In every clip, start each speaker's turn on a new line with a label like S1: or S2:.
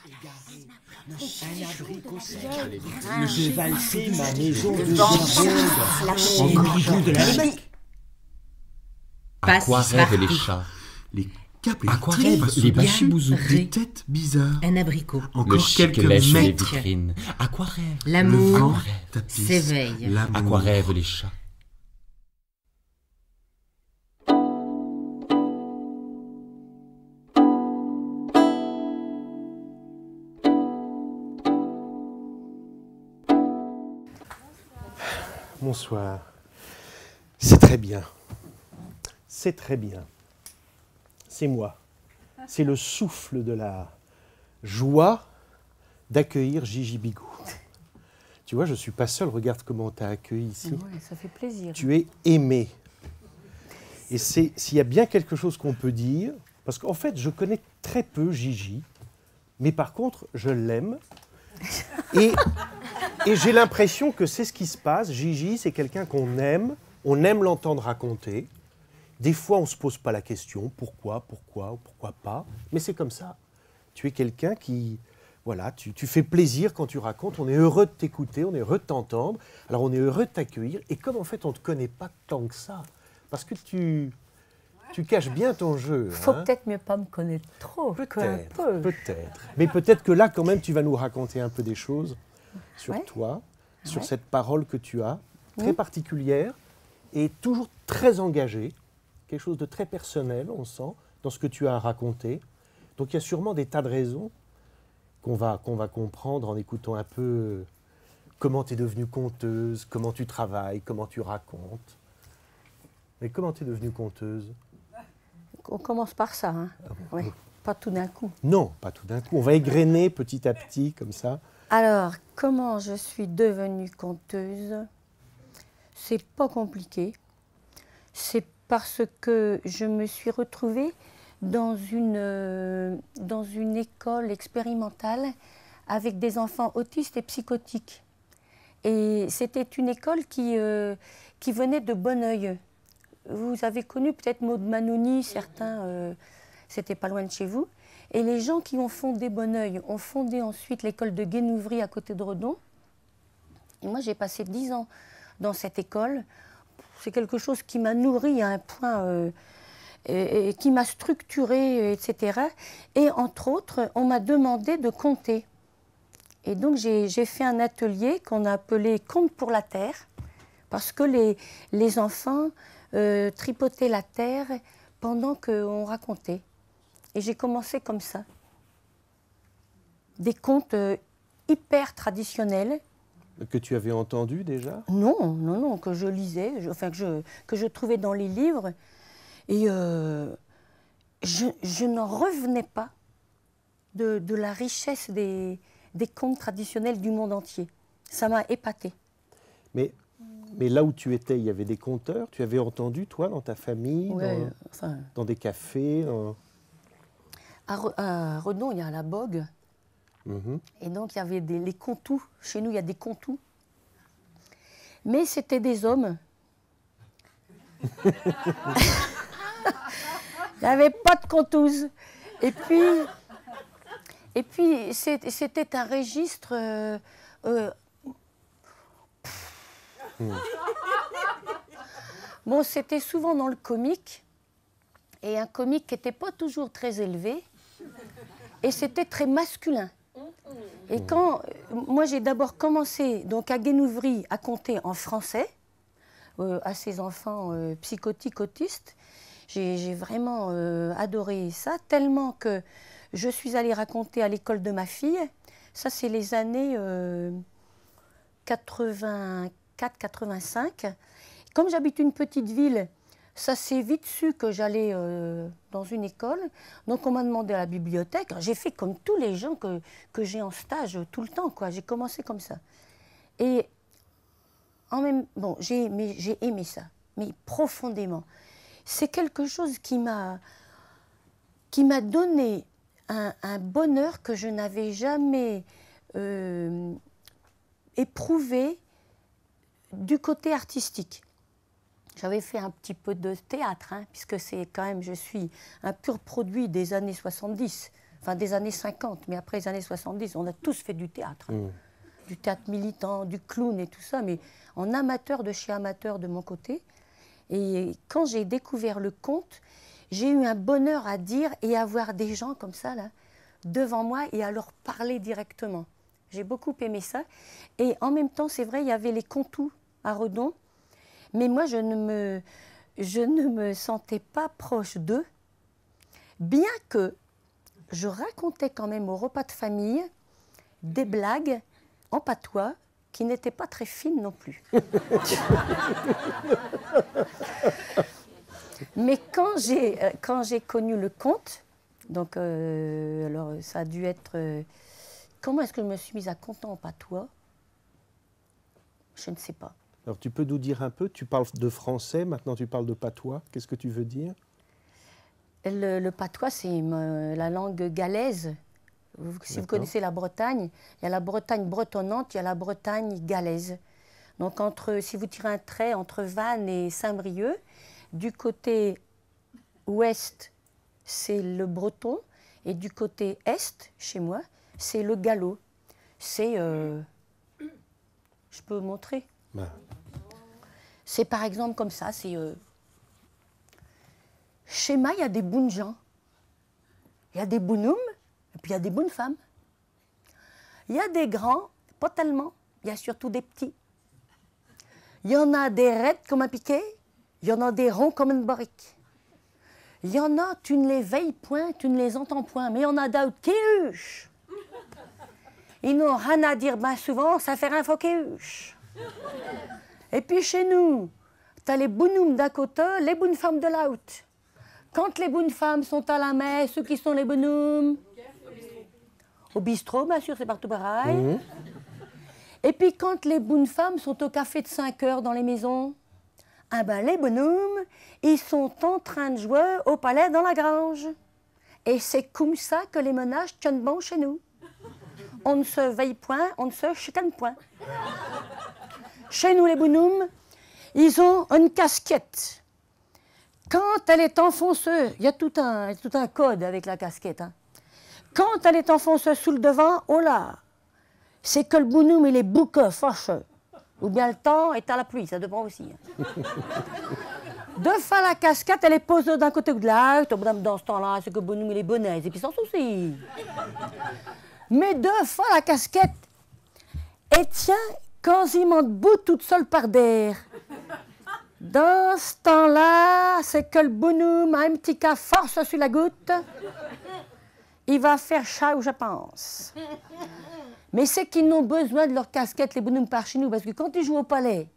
S1: Un abricot sec. Je valsais ma maison de Gervaude au milieu de la Mecque.
S2: À quoi rêvent les chats?
S3: Les capes,
S2: À quoi rêvent les bachibouzous?
S3: des têtes bizarres.
S4: Un abricot.
S2: Le
S3: Encore
S2: chien
S3: quelques
S2: que lèchent les
S3: mètres.
S2: vitrines. À quoi rêvent?
S3: Le
S4: L'amour
S3: vent tapisse
S4: s'éveille.
S3: l'amour.
S2: À quoi rêvent les chats?
S5: Bonsoir. C'est très bien. C'est très bien. C'est moi. C'est le souffle de la joie d'accueillir Gigi Bigou. Tu vois, je ne suis pas seul. Regarde comment tu as accueilli ici.
S6: Ouais, ça fait plaisir.
S5: Tu es aimé. Et s'il y a bien quelque chose qu'on peut dire, parce qu'en fait, je connais très peu Gigi, mais par contre, je l'aime. Et j'ai l'impression que c'est ce qui se passe. Gigi, c'est quelqu'un qu'on aime. On aime l'entendre raconter. Des fois, on ne se pose pas la question, pourquoi ou pourquoi pas. Mais c'est comme ça. Tu es quelqu'un qui... Voilà, tu fais plaisir quand tu racontes. On est heureux de t'écouter, on est heureux de t'entendre. Alors, on est heureux de t'accueillir. Et comme, en fait, on ne te connaît pas tant que ça, parce que tu caches bien ton jeu.
S6: Faut
S5: hein.
S6: peut-être mieux pas me connaître trop.
S5: Peut-être. Mais peut-être que là, quand même, tu vas nous raconter un peu des choses sur
S6: Ouais.
S5: toi, sur
S6: Ouais.
S5: cette parole que tu as, très particulière et toujours très engagée, quelque chose de très personnel, on sent, dans ce que tu as à raconter. Donc il y a sûrement des tas de raisons qu'on va comprendre en écoutant un peu comment tu es devenue conteuse, comment tu travailles, comment tu racontes. Mais comment tu es devenue conteuse?
S6: On commence par ça, hein. Ouais. Pas tout d'un coup.
S5: Non, pas tout d'un coup. On va égrener petit à petit, comme ça.
S6: Alors, comment je suis devenue conteuse? C'est pas compliqué. C'est parce que je me suis retrouvée dans une école expérimentale avec des enfants autistes et psychotiques. Et c'était une école qui venait de Bonneuil. Vous avez connu peut-être Maud Manoni, certains, c'était pas loin de chez vous. Et les gens qui ont fondé Bonneuil ont fondé ensuite l'école de Guénouvry à côté de Redon. Et moi, j'ai passé 10 ans dans cette école. C'est quelque chose qui m'a nourri à un point, et qui m'a structuré, etc. Et entre autres, on m'a demandé de compter. Et donc, j'ai fait un atelier qu'on a appelé « Compte pour la terre », parce que les enfants tripotaient la terre pendant qu'on racontait. Et j'ai commencé comme ça. Des contes hyper traditionnels.
S5: Que tu avais entendu déjà?
S6: Non, que je lisais, que je trouvais dans les livres. Et je n'en revenais pas de la richesse des contes traditionnels du monde entier. Ça m'a épatée.
S5: Mais là où tu étais, il y avait des conteurs? Tu avais entendu, toi, dans ta famille,
S6: Ouais,
S5: dans des cafés
S6: à Redon, il y a la bogue. Et donc, il y avait les contous. Chez nous, il y a des contous. Mais c'était des hommes. Il n'y avait pas de contouses. Et puis c'était un registre... Bon, c'était souvent dans le comique. Et un comique qui n'était pas toujours très élevé. Et c'était très masculin. Et quand moi j'ai d'abord commencé donc à Guénouvry à compter en français à ces enfants psychotiques autistes, j'ai vraiment adoré ça, tellement que je suis allée raconter à l'école de ma fille. Ça c'est les années 84-85. Comme j'habite une petite ville, ça s'est vite su que j'allais dans une école. Donc on m'a demandé à la bibliothèque. J'ai fait comme tous les gens que j'ai en stage tout le temps, quoi. J'ai commencé comme ça. Et j'ai aimé ça, mais profondément. C'est quelque chose qui m'a donné un bonheur que je n'avais jamais éprouvé du côté artistique. J'avais fait un petit peu de théâtre, hein, puisque c'est quand même, je suis un pur produit des années 70. enfin des années 50, mais après les années 70, on a tous fait du théâtre. Du théâtre militant, du clown et tout ça, mais en amateur de chez amateur de mon côté. Et quand j'ai découvert le conte, j'ai eu un bonheur à dire et à voir des gens comme ça, là, devant moi et à leur parler directement. J'ai beaucoup aimé ça. Et en même temps, c'est vrai, il y avait les Contous à Redon, mais moi, je ne me sentais pas proche d'eux, bien que je racontais quand même au repas de famille des blagues en patois qui n'étaient pas très fines non plus. Mais quand j'ai connu le conte, donc alors ça a dû être... comment est-ce que je me suis mise à conter en patois? Je ne sais pas.
S5: Alors tu peux nous dire un peu, tu parles de français, maintenant tu parles de patois, qu'est-ce que tu veux dire?
S6: Le patois, c'est la langue galaise. Si vous connaissez la Bretagne, il y a la Bretagne bretonnante, il y a la Bretagne galaise. Donc si vous tirez un trait entre Vannes et Saint-Brieuc, du côté ouest, c'est le breton, et du côté est, chez moi, c'est le gallo. C'est... je peux vous montrer? C'est par exemple comme ça, c'est... chez moi, il y a des bonnes gens. Il y a des bonhommes, et puis il y a des bonnes femmes. Il y a des grands, pas tellement. Il y a surtout des petits. Il y en a des raides comme un piquet, il y en a des ronds comme une barrique. Il y en a, tu ne les veilles point, tu ne les entends point, mais il y en a d'autres qui huchent. Ils n'ont rien à dire bien souvent, ça fait un faux qui huche. Et puis chez nous, tu as les bonhommes d'un côté, les bonnes femmes de l'autre. Quand les bonnes femmes sont à la messe, ceux qui sont les bonhommes? Au bistrot, bien sûr, c'est partout pareil. Et puis quand les bonnes femmes sont au café de 5 heures dans les maisons, ah ben les bonhommes, ils sont en train de jouer au palais dans la grange. Et c'est comme ça que les ménages tiennent bon chez nous. On ne se veille point, on ne se chicane point. Chez nous, les bonhommes, ils ont une casquette. Quand elle est enfonceuse, il y a tout un code avec la casquette. Hein. Quand elle est enfonceuse sous le devant, oh là, c'est que le bonhomme, il est bouqueux, fâcheux. Ou bien le temps est à la pluie, ça dépend aussi. Hein. Deux fois la casquette, elle est posée d'un côté ou de l'autre. Dans ce temps-là, c'est que le bonhomme, il est bonnet, et puis sans souci. Mais deux fois la casquette, elle tient quasiment debout toute seule par derrière. Dans ce temps-là, c'est que le bonhomme a un petit cas force sur la goutte. Il va faire chaud, je pense. Mais c'est qu'ils n'ont besoin de leur casquette, les bonhommes par chez nous, parce que quand ils jouent au palais,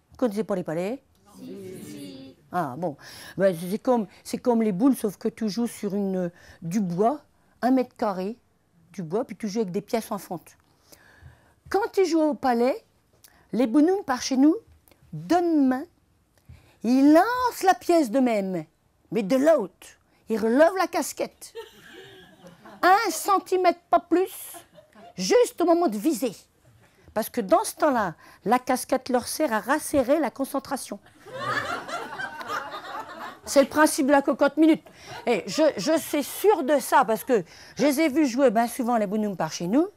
S6: vous ne connaissez pas les palais? Si. Ah bon, ben, c'est comme les boules, sauf que tu joues sur du bois, 1 mètre carré, du bois, puis tu joues avec des pièces en fonte. Quand ils jouent au palais, les bonhommes par chez nous, d'une main, ils lancent la pièce de même, mais de l'autre, ils relèvent la casquette. 1 centimètre, pas plus, juste au moment de viser. Parce que dans ce temps-là, la casquette leur sert à rasserrer la concentration. C'est le principe de la cocotte minute. Et je suis sûre de ça, parce que je les ai vus jouer bien souvent les bonhommes par chez nous.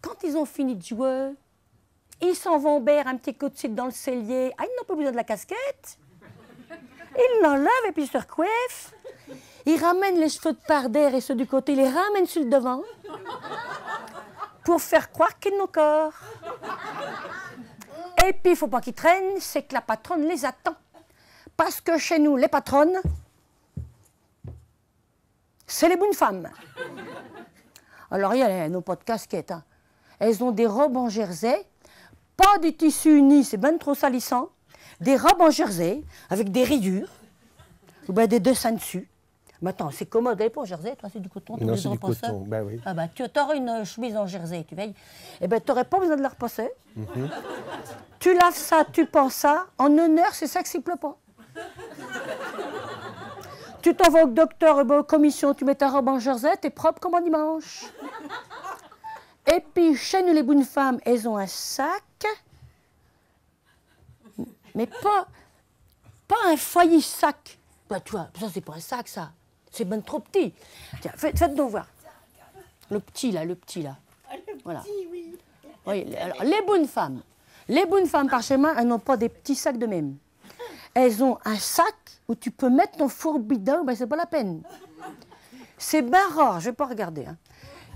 S6: Quand ils ont fini de jouer, ils s'en vont boire un petit coup de suite dans le cellier. Ah, ils n'ont pas besoin de la casquette. Ils l'enlèvent et puis ils se recoiffent. Ils ramènent les cheveux de par derrière et ceux du côté, ils les ramènent sur le devant pour faire croire qu'ils n'ont corps. Et puis, il ne faut pas qu'ils traînent, c'est que la patronne les attend. Parce que chez nous, les patronnes, c'est les bonnes femmes. Alors, il y a nos pas de casquettes. Hein. Elles ont des robes en jersey, pas du tissu uni, c'est bien trop salissant. Des robes en jersey, avec des rayures, ou bien des dessins dessus. Mais attends, c'est commode, elle n'est pas en jersey, toi, c'est du coton.
S5: Non, c'est du coton, ben oui.
S6: Ah ben, tu aurais une chemise en jersey, tu veilles. Eh ben, tu n'aurais pas besoin de la repasser. Tu laves ça, tu penses ça, en 1 heure, c'est ça que s'il ne pleut pas. Tu t'en vas au docteur, aux commissions, tu mets ta robe en jersey, t'es propre comme un dimanche. Et puis, chez nous, les bonnes femmes, elles ont un sac, mais pas un foyer sac. Ben, tu vois, ça, c'est pas un sac, ça. C'est bien trop petit. Tiens, faites donc voir. Le petit, là. Voilà. Oui, alors, les bonnes femmes par chez moi, elles n'ont pas des petits sacs de même. Elles ont un sac où tu peux mettre ton four-bidon, ben c'est pas la peine. C'est bien rare, je vais pas regarder. Hein.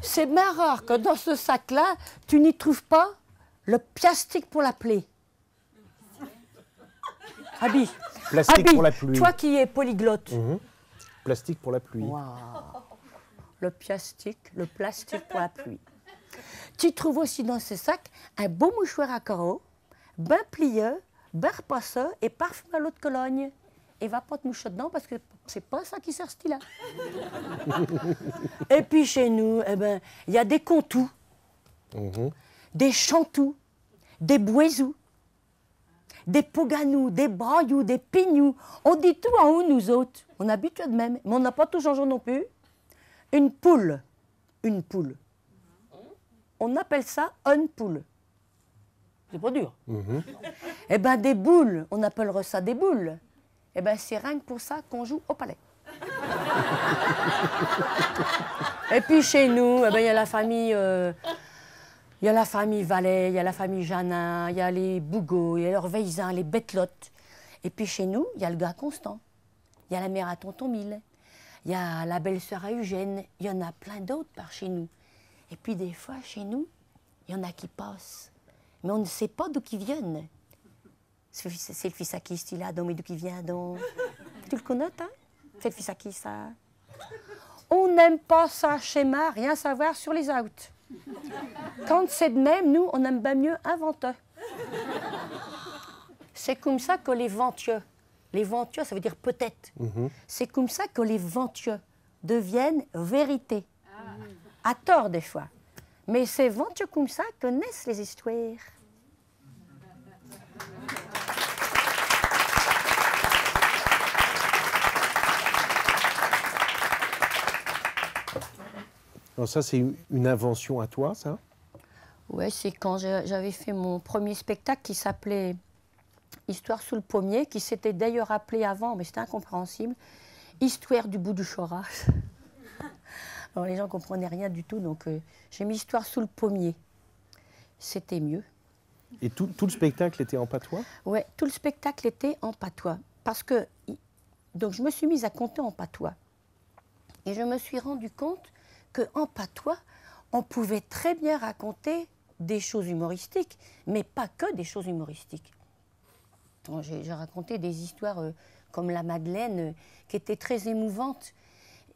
S6: C'est bien rare que dans ce sac-là, tu n'y trouves pas le plastique pour la plaie. Abi.
S5: Plastique pour la pluie.
S6: Toi qui es polyglotte.
S5: Plastique pour la pluie.
S6: Wow. Le plastique pour la pluie. Tu trouves aussi dans ce sac un beau mouchoir à carreaux, bien plié, bien repassé et parfum à l'eau de Cologne. Et va pas te moucher dedans parce que c'est pas ça qui sert ce style-là. Et puis chez nous, eh ben, il y a des contous, des chantous, des boisous, des poganous, des braillous, des pignous. On dit tout en haut, nous autres. On habite de même, mais on n'a pas tout changé non plus. Une poule. On appelle ça une poule. C'est pas dur. Eh bien, des boules, on appellerait ça des boules. Eh bien, c'est rien que pour ça qu'on joue au palais. Et puis chez nous, eh ben, y a la famille... Il y a la famille Vallet, il y a la famille Janin, il y a les Bougots, il y a leurs Veysins, les Bettelottes. Et puis chez nous, il y a le gars Constant. Il y a la mère à Tonton Mille. Il y a la belle-sœur à Eugène. Il y en a plein d'autres par chez nous. Et puis des fois, chez nous, il y en a qui passent. Mais on ne sait pas d'où ils viennent. C'est le fils à qui ce là, donc, mais d'où il vient donc? Tu le connais, hein? C'est le fils à qui ça? On n'aime pas ça schéma, rien savoir sur les outs. Quand c'est de même, nous, on aime bien mieux inventer. C'est comme ça que les ventieux, ça veut dire peut-être, c'est comme ça que les ventieux deviennent vérité. À tort des fois. Mais c'est ventieux comme ça que naissent les histoires.
S5: Alors ça, c'est une invention à toi, ça?
S6: Oui, c'est quand j'avais fait mon premier spectacle qui s'appelait Histoire sous le pommier, qui s'était d'ailleurs appelé avant, mais c'était incompréhensible, Histoire du bout du Chora. Alors les gens ne comprenaient rien du tout, donc j'ai mis Histoire sous le pommier. C'était mieux.
S5: Et tout le spectacle était en patois?
S6: Oui, tout le spectacle était en patois. Parce que, donc je me suis mise à compter en patois. Et je me suis rendu compte qu'en patois, on pouvait très bien raconter des choses humoristiques, mais pas que des choses humoristiques. J'ai raconté des histoires comme la Madeleine, qui étaient très émouvantes.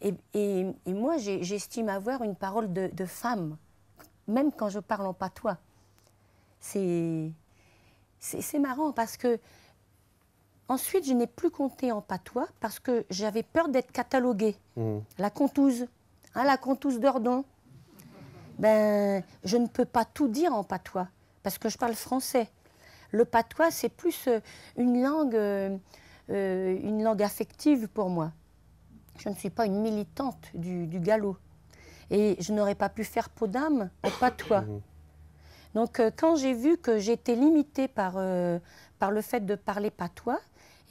S6: Et moi, j'estime avoir une parole de femme, même quand je parle en patois. C'est marrant parce que ensuite, je n'ai plus compté en patois parce que j'avais peur d'être cataloguée. La contouse, hein, la contouse d'Ordon. Ben, je ne peux pas tout dire en patois parce que je parle français. Le patois, c'est plus une langue affective pour moi. Je ne suis pas une militante du galop. Et je n'aurais pas pu faire peau d'âme en patois. Donc, quand j'ai vu que j'étais limitée par le fait de parler patois,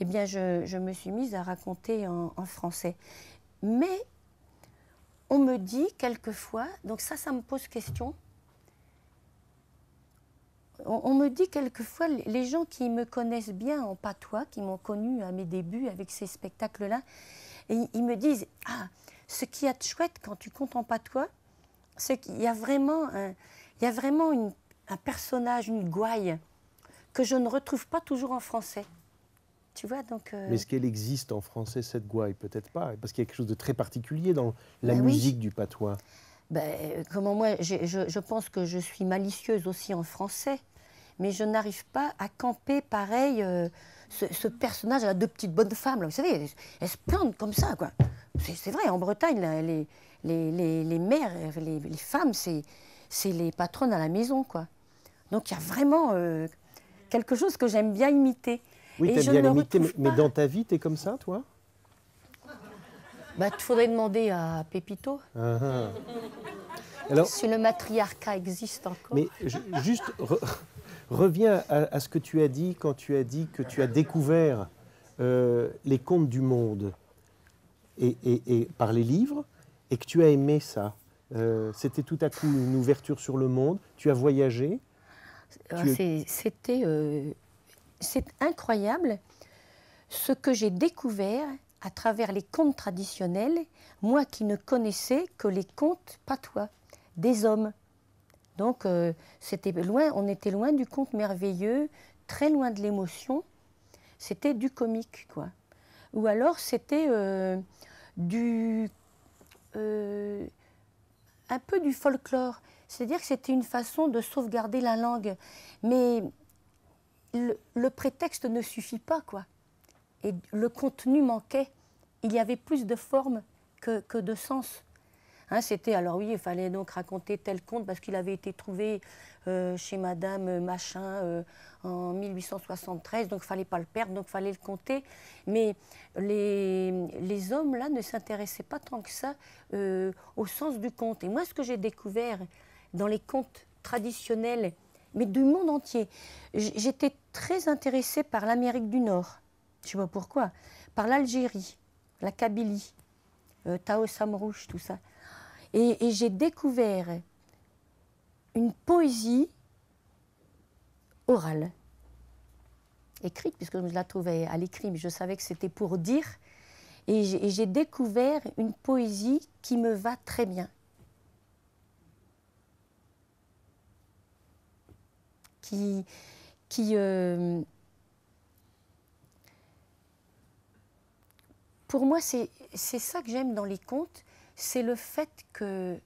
S6: eh bien, je me suis mise à raconter en français. Mais on me dit quelquefois, donc ça me pose question, on me dit quelquefois, les gens qui me connaissent bien en patois, qui m'ont connue à mes débuts avec ces spectacles-là, et ils me disent, ah, ce qui est chouette quand tu comptes en patois, c'est qu'il y a vraiment un personnage, une gouaille, que je ne retrouve pas toujours en français. Tu vois, donc...
S5: Mais est-ce qu'elle existe en français, cette gouaille? Peut-être pas, parce qu'il y a quelque chose de très particulier dans la musique du patois.
S6: Ben, comment moi, je pense que je suis malicieuse aussi en français, mais je n'arrive pas à camper pareil ce personnage, là, deux petites bonnes femmes, là, vous savez, elles se plantent comme ça, quoi. C'est vrai, en Bretagne, là, les mères, les femmes, c'est les patronnes à la maison, quoi. Donc il y a vraiment quelque chose que j'aime bien imiter.
S5: Oui, tu aimes bien l'imiter, mais dans ta vie, tu es comme ça, toi?
S6: Bah, il faudrait demander à Pépito.
S5: Alors,
S6: si le matriarcat existe encore.
S5: Mais juste, reviens à ce que tu as dit quand tu as dit que tu as découvert les contes du monde et par les livres et que tu as aimé ça. C'était tout à coup une ouverture sur le monde. Tu as voyagé.
S6: C'est incroyable ce que j'ai découvert à travers les contes traditionnels, moi qui ne connaissais que les contes patois, des hommes. Donc on était loin du conte merveilleux, très loin de l'émotion. C'était du comique, quoi. Ou alors c'était un peu du folklore. C'est-à-dire que c'était une façon de sauvegarder la langue. Mais le prétexte ne suffit pas, quoi. Et le contenu manquait. Il y avait plus de forme que de sens. Hein, c'était, alors oui, il fallait donc raconter tel conte parce qu'il avait été trouvé chez Madame Machin en 1873, donc il ne fallait pas le perdre, donc il fallait le compter. Mais les hommes, là, ne s'intéressaient pas tant que ça au sens du conte. Et moi, ce que j'ai découvert dans les contes traditionnels, mais du monde entier, j'étais très intéressée par l'Amérique du Nord, je ne sais pas pourquoi, par l'Algérie, la Kabylie, Tao Samrouche, tout ça. Et j'ai découvert une poésie orale, écrite, puisque je la trouvais à l'écrit, mais je savais que c'était pour dire. Et j'ai découvert une poésie qui me va très bien. Pour moi, c'est ça que j'aime dans les contes, c'est le fait que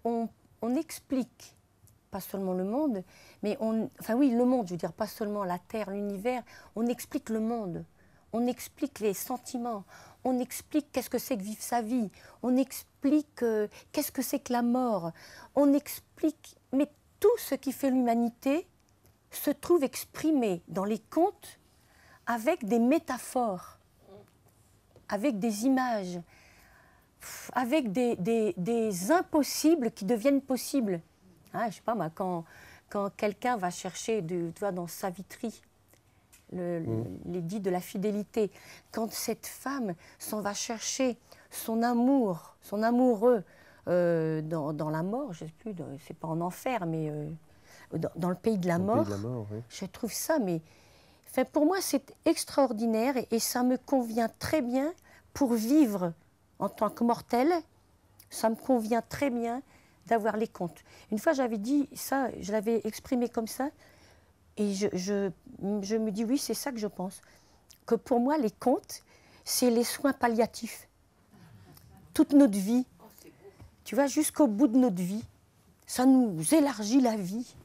S6: on explique, pas seulement le monde, mais enfin oui, le monde, je veux dire, pas seulement la Terre, l'univers, on explique le monde, on explique les sentiments, on explique qu'est-ce que c'est que vivre sa vie, on explique qu'est-ce que c'est que la mort, on explique, mais tout ce qui fait l'humanité se trouve exprimé dans les contes avec des métaphores, avec des images, avec des impossibles qui deviennent possibles. Hein, je ne sais pas, moi, quand quelqu'un va chercher, tu vois, dans Savitri, l'édit de la fidélité, quand cette femme s'en va chercher son amour, son amoureux dans la mort, je ne sais plus, c'est pas en enfer, mais dans le pays de la mort,
S5: oui.
S6: Je trouve ça, mais enfin, pour moi, c'est extraordinaire et ça me convient très bien pour vivre en tant que mortel. Ça me convient très bien d'avoir les contes. Une fois, j'avais dit ça, je l'avais exprimé comme ça, et je me dis, oui, c'est ça que je pense. Que pour moi, les contes, c'est les soins palliatifs. Toute notre vie, tu vois, jusqu'au bout de notre vie, ça nous élargit la vie.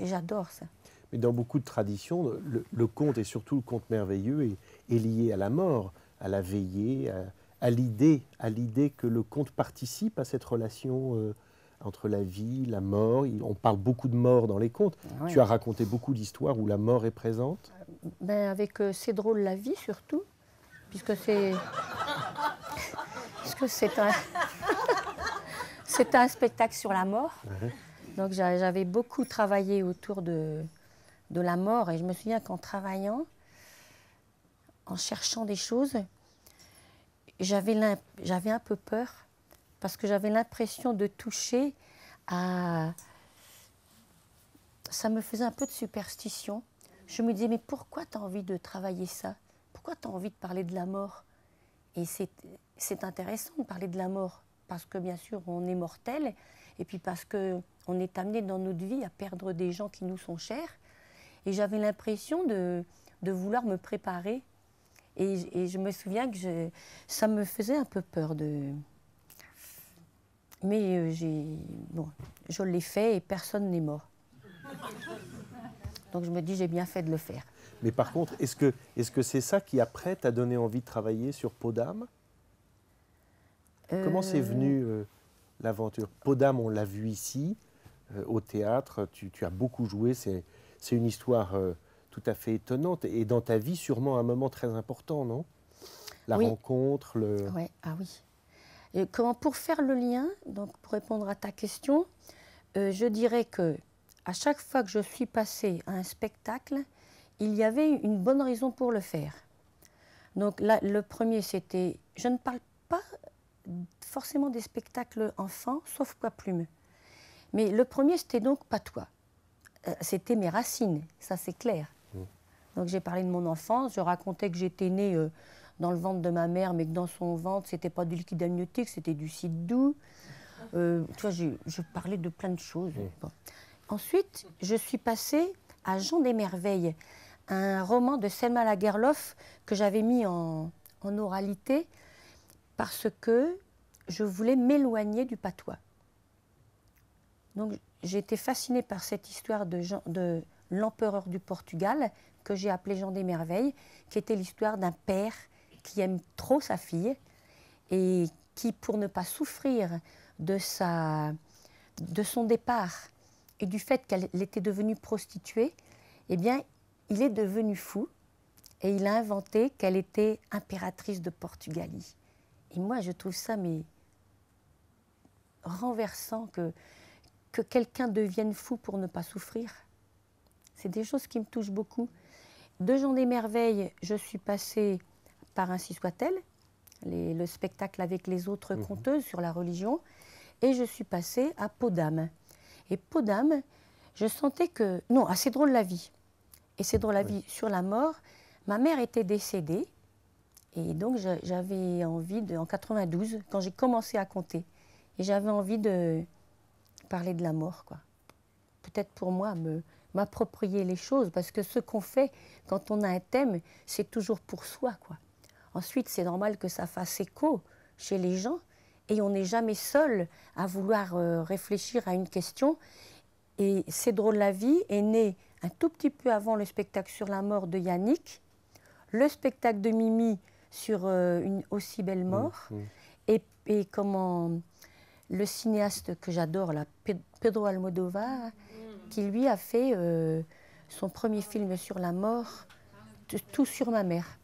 S6: J'adore ça.
S5: Mais dans beaucoup de traditions, le conte, et surtout le conte merveilleux, est lié à la mort, à la veillée, à l'idée que le conte participe à cette relation entre la vie, la mort. On parle beaucoup de mort dans les contes. Ouais. Tu as raconté beaucoup d'histoires où la mort est présente.
S6: Ben avec C'est drôle la vie surtout, puisque c'est c'est un spectacle sur la mort. Donc j'avais beaucoup travaillé autour de la mort, et je me souviens qu'en travaillant, en cherchant des choses, j'avais un peu peur, parce que j'avais l'impression de toucher à... Ça me faisait un peu de superstition. Je me disais, mais pourquoi tu as envie de travailler ça? Pourquoi tu as envie de parler de la mort? Et c'est intéressant de parler de la mort, parce que bien sûr, on est mortel, et puis parce qu'on est amené dans notre vie à perdre des gens qui nous sont chers. Et j'avais l'impression de vouloir me préparer. Et je me souviens que ça me faisait un peu peur. Mais je l'ai fait et personne n'est mort. Donc je me dis, j'ai bien fait de le faire.
S5: Mais par contre, est-ce que c'est ça qui, après, t'a donné envie de travailler sur Peau d'âme? Comment c'est venu l'aventure? Peau d'âme, on l'a vu ici, au théâtre. Tu as beaucoup joué. C'est une histoire tout à fait étonnante. Et dans ta vie, sûrement un moment très important, non? La rencontre,
S6: Ouais, ah oui. Et pour faire le lien, donc pour répondre à ta question, je dirais que à chaque fois que je suis passée à un spectacle, il y avait une bonne raison pour le faire. Donc là, le premier, c'était je ne parle pas forcément des spectacles enfants, sauf Pois Plume. Mais le premier, c'était donc Patois. C'était mes racines, ça c'est clair. Donc j'ai parlé de mon enfance, je racontais que j'étais née dans le ventre de ma mère, mais que dans son ventre, c'était pas du liquide amniotique, c'était du cidre doux. Tu vois, je parlais de plein de choses. Bon. Ensuite, je suis passée à Jean des Merveilles, un roman de Selma Lagerlof que j'avais mis en oralité parce que je voulais m'éloigner du patois. Donc j'ai été fascinée par cette histoire de l'empereur du Portugal, que j'ai appelé Jean des Merveilles, qui était l'histoire d'un père qui aime trop sa fille et qui, pour ne pas souffrir de son départ et du fait qu'elle était devenue prostituée, eh bien, il est devenu fou et il a inventé qu'elle était impératrice de Portugalie. Et moi, je trouve ça mais renversant que quelqu'un devienne fou pour ne pas souffrir. C'est des choses qui me touchent beaucoup. De Jean des Merveilles, je suis passée par Ainsi soit-elle, le spectacle avec les autres conteuses sur la religion, et je suis passée à Peau d'âme. Et Peau d'âme, je sentais que... Non, à C'est drôle la vie. Et C'est drôle la vie sur la mort. Ma mère était décédée, et donc j'avais envie, en 92, quand j'ai commencé à compter, et j'avais envie de parler de la mort, quoi. Peut-être pour moi, m'approprier les choses, parce que ce qu'on fait quand on a un thème, c'est toujours pour soi, quoi. Ensuite, c'est normal que ça fasse écho chez les gens, et on n'est jamais seul à vouloir réfléchir à une question. Et C'est drôle la vie est né un tout petit peu avant le spectacle sur la mort de Yannick, le spectacle de Mimi sur une aussi belle mort, et comment le cinéaste que j'adore, là, Pedro Almodóvar, qui lui a fait son premier film sur la mort, Tout sur ma mère.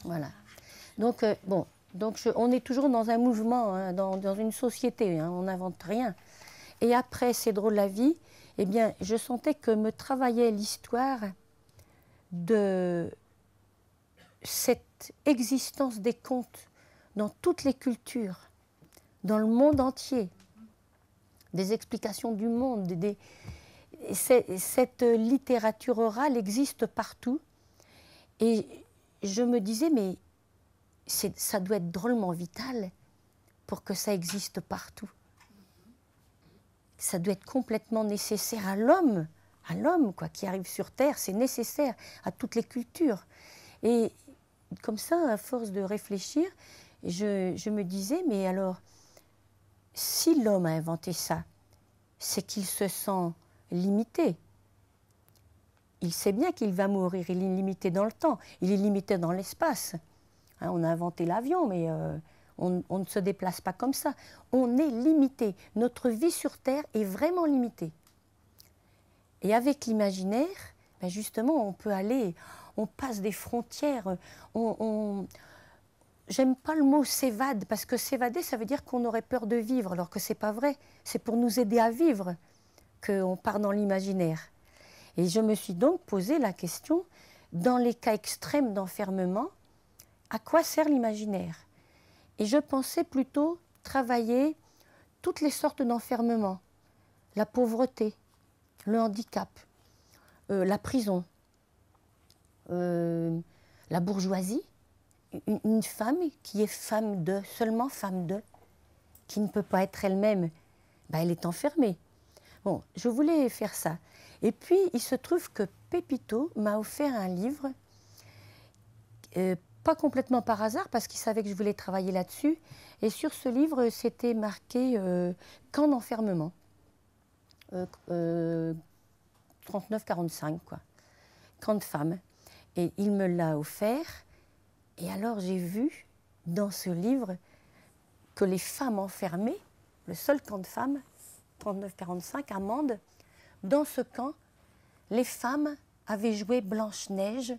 S6: Voilà. Donc, on est toujours dans un mouvement, hein, dans une société, hein, on n'invente rien. Et après C'est drôle la vie, eh bien, je sentais que me travaillait l'histoire de cette existence des contes dans toutes les cultures, dans le monde entier, des explications du monde. Cette littérature orale existe partout. Et je me disais, mais ça doit être drôlement vital pour que ça existe partout. Ça doit être complètement nécessaire à l'homme quoi, qui arrive sur Terre, c'est nécessaire à toutes les cultures. Et comme ça, à force de réfléchir, je me disais, mais alors, si l'homme a inventé ça, c'est qu'il se sent limité. Il sait bien qu'il va mourir, il est limité dans le temps, il est limité dans l'espace. Hein, on a inventé l'avion, mais on ne se déplace pas comme ça. On est limité. Notre vie sur Terre est vraiment limitée. Et avec l'imaginaire, ben justement, on peut aller, on passe des frontières. J'aime pas le mot s'évade, parce que s'évader, ça veut dire qu'on aurait peur de vivre, alors que c'est pas vrai. C'est pour nous aider à vivre qu'on part dans l'imaginaire. Et je me suis donc posé la question, dans les cas extrêmes d'enfermement, à quoi sert l'imaginaire? Et je pensais plutôt travailler toutes les sortes d'enfermement. La pauvreté, le handicap, la prison, la bourgeoisie, une femme qui est femme de, seulement femme de, qui ne peut pas être elle-même, ben elle est enfermée. Bon, je voulais faire ça. Et puis, il se trouve que Pépito m'a offert un livre, pas complètement par hasard, parce qu'il savait que je voulais travailler là-dessus. Et sur ce livre, c'était marqué camp d'enfermement. 39-45, quoi. Camp de femmes. Et il me l'a offert. Et alors, j'ai vu dans ce livre que les femmes enfermées, le seul camp de femmes, 39-45, à Mende, dans ce camp, les femmes avaient joué Blanche-Neige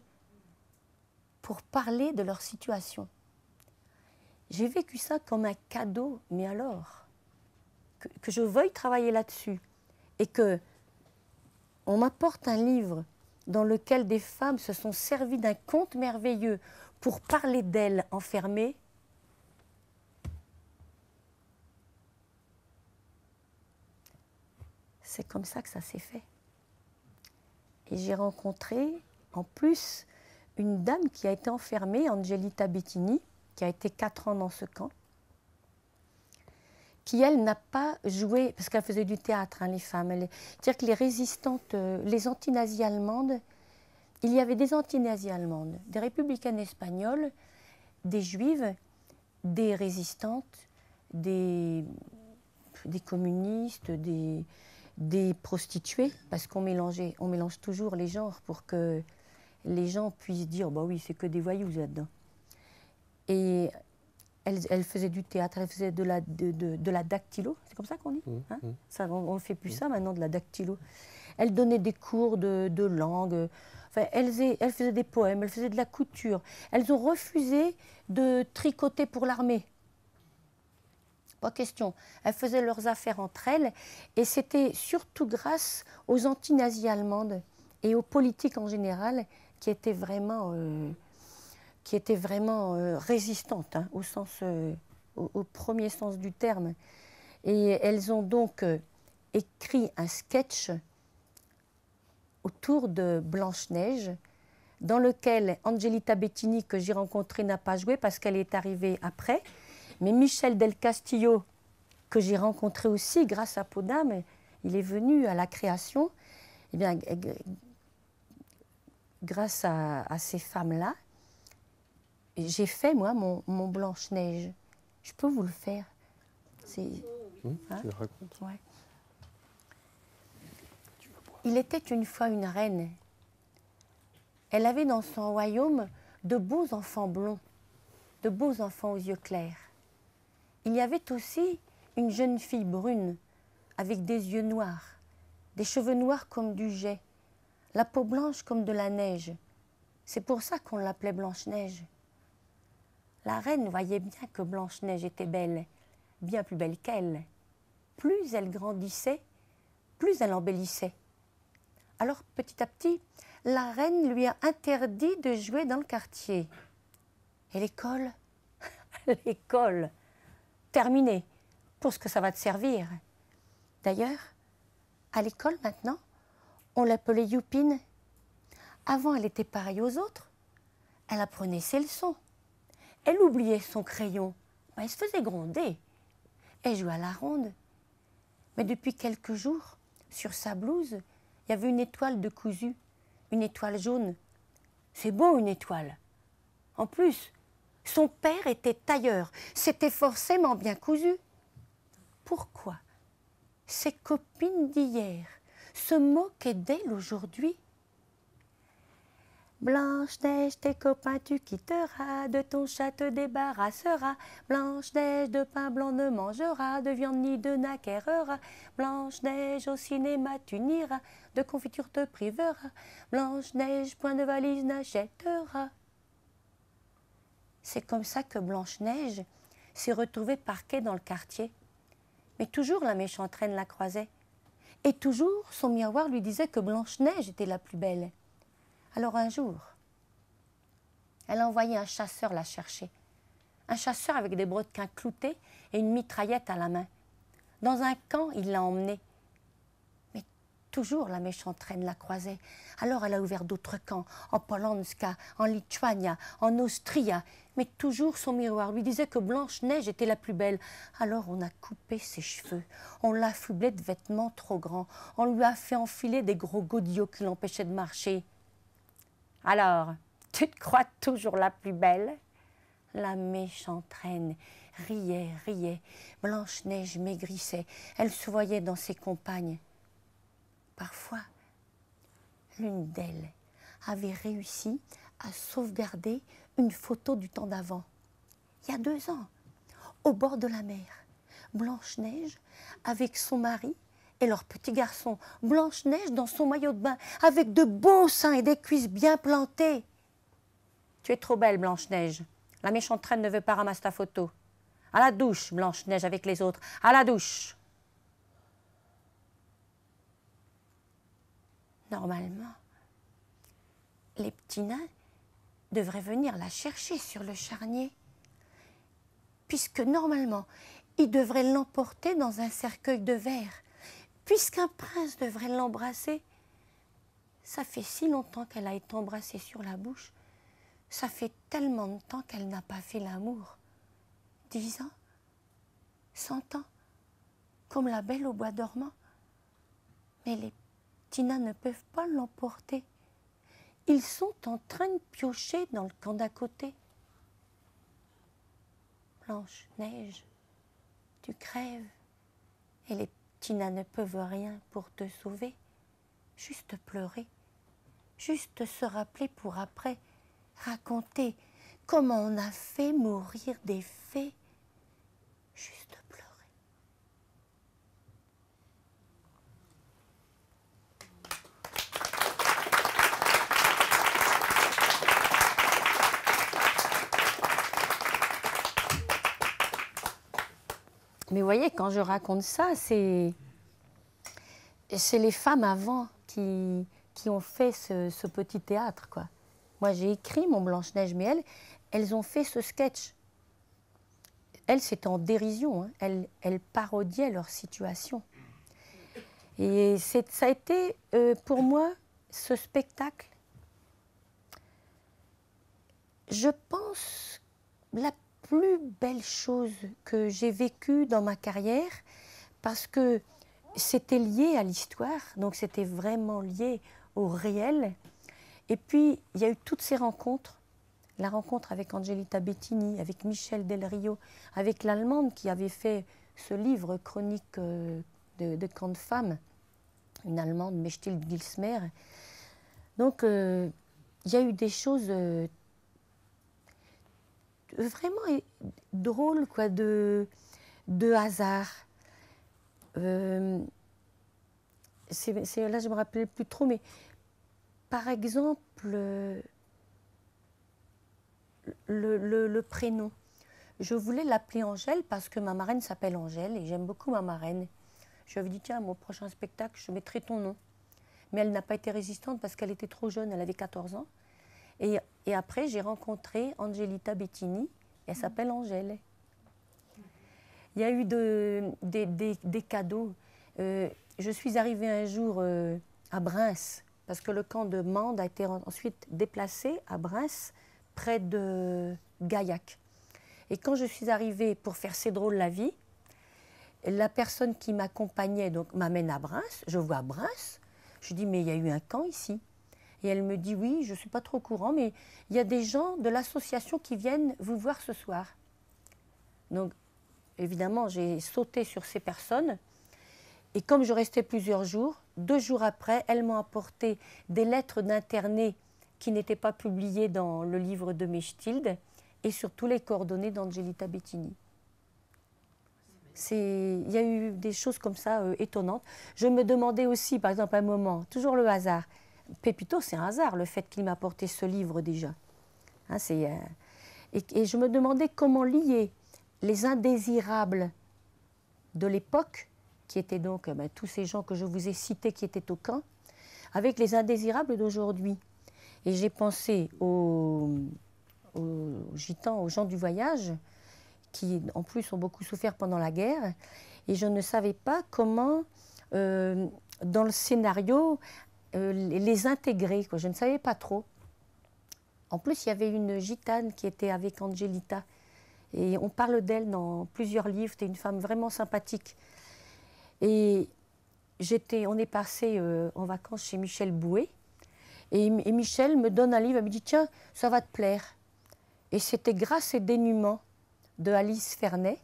S6: pour parler de leur situation. J'ai vécu ça comme un cadeau, mais alors, que je veuille travailler là-dessus et que on m'apporte un livre dans lequel des femmes se sont servies d'un conte merveilleux pour parler d'elles enfermées, c'est comme ça que ça s'est fait. Et j'ai rencontré, en plus, une dame qui a été enfermée, Angelita Bettini, qui a été 4 ans dans ce camp, qui, elle, n'a pas joué, parce qu'elle faisait du théâtre, hein, les femmes. C'est-à-dire que les résistantes, les anti-nazis allemandes, il y avait des anti-nazis allemandes, des républicaines espagnoles, des juives, des résistantes, des communistes, des prostituées, parce on mélange toujours les genres pour que les gens puissent dire, bah oui, c'est que des voyous là-dedans. Et elle faisait du théâtre, elle faisait de la dactylo, c'est comme ça qu'on dit, hein, ça, on ne fait plus ça maintenant, de la dactylo. Elle donnait des cours de langue, enfin, elle faisait des poèmes, elle faisait de la couture. Elles ont refusé de tricoter pour l'armée. Pas question. Elles faisaient leurs affaires entre elles, et c'était surtout grâce aux anti-nazis allemandes et aux politiques en général qui étaient vraiment résistantes, hein, au premier sens du terme. Et elles ont donc écrit un sketch autour de Blanche-Neige, dans lequel Angelita Bettini, que j'ai rencontrée, n'a pas joué parce qu'elle est arrivée après. Mais Michel Del Castillo, que j'ai rencontré aussi grâce à Podam, il est venu à la création. Eh bien, grâce à ces femmes-là, j'ai fait, moi, mon Blanche-Neige. Je peux vous le faire.
S5: Tu le racontes.
S6: Ouais. Il était une fois une reine. Elle avait dans son royaume de beaux enfants blonds, de beaux enfants aux yeux clairs. Il y avait aussi une jeune fille brune, avec des yeux noirs, des cheveux noirs comme du jais, la peau blanche comme de la neige. C'est pour ça qu'on l'appelait Blanche-Neige. La reine voyait bien que Blanche-Neige était belle, bien plus belle qu'elle. Plus elle grandissait, plus elle embellissait. Alors, petit à petit, la reine lui a interdit de jouer dans le quartier. Et l'école? L'école, terminée. Pour ce que ça va te servir. D'ailleurs, à l'école maintenant, on l'appelait Youpine. Avant, elle était pareille aux autres. Elle apprenait ses leçons. Elle oubliait son crayon. Ben, elle se faisait gronder. Elle jouait à la ronde. Mais depuis quelques jours, sur sa blouse, il y avait une étoile de cousu, une étoile jaune. C'est beau, une étoile. En plus, son père était tailleur. C'était forcément bien cousu. Pourquoi ses copines d'hier se moquaient d'elle aujourd'hui? Blanche-Neige, tes copains tu quitteras, de ton chat te débarrasseras. Blanche-Neige, de pain blanc ne mangera, de viande ni de n'acquérera. Blanche-Neige, au cinéma tu n'iras, de confiture te privera. Blanche-Neige, point de valise n'achètera. C'est comme ça que Blanche-Neige s'est retrouvée parquée dans le quartier. Mais toujours la méchante reine la croisait. Et toujours son miroir lui disait que Blanche-Neige était la plus belle. Alors un jour, elle a envoyé un chasseur la chercher. Un chasseur avec des brodequins cloutés et une mitraillette à la main. Dans un camp, il l'a emmenée. Mais toujours la méchante reine la croisait. Alors elle a ouvert d'autres camps, en Polonska, en Lituania, en Austria. Mais toujours son miroir lui disait que Blanche-Neige était la plus belle. Alors on a coupé ses cheveux, on l'a affublée de vêtements trop grands, on lui a fait enfiler des gros godillots qui l'empêchaient de marcher. Alors, tu te crois toujours la plus belle? La méchante reine riait, riait. Blanche-Neige maigrissait. Elle se voyait dans ses compagnes. Parfois, l'une d'elles avait réussi à sauvegarder une photo du temps d'avant. Il y a 2 ans, au bord de la mer, Blanche-Neige avec son mari et leur petit garçon. Blanche-Neige dans son maillot de bain, avec de beaux seins et des cuisses bien plantées. Tu es trop belle, Blanche-Neige. La méchante reine ne veut pas ramasser ta photo. À la douche, Blanche-Neige avec les autres. À la douche. Normalement, les petits nains devraient venir la chercher sur le charnier, puisque normalement, ils devraient l'emporter dans un cercueil de verre, puisqu'un prince devrait l'embrasser, ça fait si longtemps qu'elle a été embrassée sur la bouche, ça fait tellement de temps qu'elle n'a pas fait l'amour. 10 ans, 100 ans, comme la belle au bois dormant. Mais les petits nains ne peuvent pas l'emporter. Ils sont en train de piocher dans le camp d'à côté. Blanche-Neige, tu crèves, et les petits nains ne peuvent rien pour te sauver. Juste pleurer, juste se rappeler pour après raconter comment on a fait mourir des fées. Juste pleurer. Mais vous voyez, quand je raconte ça, c'est les femmes avant qui ont fait ce petit théâtre, quoi. Moi, j'ai écrit mon Blanche-Neige, mais elles ont fait ce sketch. Elles, c'était en dérision, hein. Elles parodiaient leur situation. Et ça a été, pour moi, ce spectacle, je pense, la plus belle chose que j'ai vécue dans ma carrière, parce que c'était lié à l'histoire, donc c'était vraiment lié au réel. Et puis, il y a eu toutes ces rencontres, la rencontre avec Angelita Bettini, avec Michel Del Rio, avec l'Allemande qui avait fait ce livre chronique de camp de femmes, une Allemande, Mechtilde Gilsmer. Donc, il y a eu des choses vraiment drôles, quoi, de hasard. Là, je ne me rappelle plus trop, mais par exemple, le prénom. Je voulais l'appeler Angèle parce que ma marraine s'appelle Angèle et j'aime beaucoup ma marraine. Je lui avais dit, tiens, à mon prochain spectacle, je mettrai ton nom. Mais elle n'a pas été résistante parce qu'elle était trop jeune, elle avait 14 ans. Et après, j'ai rencontré Angelita Bettini, et elle s'appelle Angèle. Il y a eu des cadeaux. Je suis arrivée un jour à Breims, parce que le camp de Mende a été ensuite déplacé à Breims, près de Gaillac. Et quand je suis arrivée pour faire C'est drôle la vie, la personne qui m'accompagnait m'amène à Breims, je vois Breims, je dis mais il y a eu un camp ici. Et elle me dit oui, je ne suis pas trop au courant, mais il y a des gens de l'association qui viennent vous voir ce soir. Donc évidemment, j'ai sauté sur ces personnes. Et comme je restais plusieurs jours, 2 jours après, elles m'ont apporté des lettres d'internés qui n'étaient pas publiées dans le livre de Mechtilde et surtout les coordonnées d'Angelita Bettini. Il y a eu des choses comme ça étonnantes. Je me demandais aussi, par exemple, à un moment, toujours le hasard, Pépito, c'est un hasard, le fait qu'il m'a apporté ce livre déjà. Hein, et je me demandais comment lier les indésirables de l'époque, qui étaient donc tous ces gens que je vous ai cités qui étaient au camp, avec les indésirables d'aujourd'hui. Et j'ai pensé aux gitans, aux gens du voyage, qui en plus ont beaucoup souffert pendant la guerre, et je ne savais pas comment, dans le scénario, les intégrer, quoi. Je ne savais pas trop. En plus, il y avait une gitane qui était avec Angelita, et on parle d'elle dans plusieurs livres. C'était une femme vraiment sympathique. Et on est passé en vacances chez Michel Bouet, et Michel me donne un livre, elle me dit « Tiens, ça va te plaire ». Et c'était Grâce et dénuement de Alice Fernet,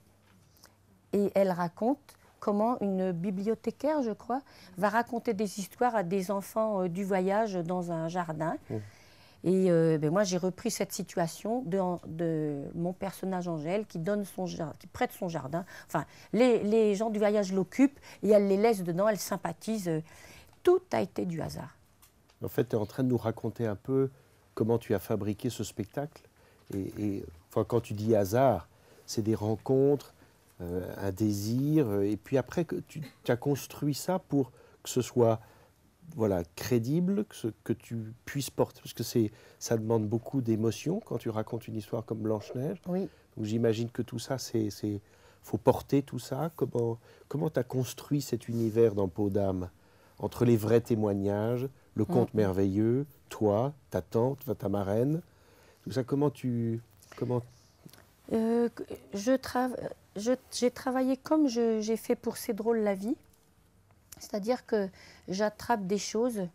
S6: et elle raconte comment une bibliothécaire, je crois, va raconter des histoires à des enfants du voyage dans un jardin. Mmh. Et moi, j'ai repris cette situation de mon personnage Angèle qui prête son jardin. Enfin, les gens du voyage l'occupent et elle les laisse dedans, elle sympathise. Tout a été du hasard.
S5: En fait, tu es en train de nous raconter un peu comment tu as fabriqué ce spectacle. Enfin, quand tu dis hasard, c'est des rencontres, un désir, et puis après, tu as construit ça pour que ce soit crédible, que tu puisses porter, parce que ça demande beaucoup d'émotion quand tu racontes une histoire comme Blanche-Neige.
S6: Oui.
S5: Donc j'imagine que tout ça, faut porter tout ça. Comment tu as construit cet univers dans Peau d'âme, entre les vrais témoignages, le conte merveilleux, toi, ta tante, ta marraine, tout ça,
S6: J'ai travaillé comme j'ai fait pour C'est drôle la vie, c'est-à-dire que j'attrape des choses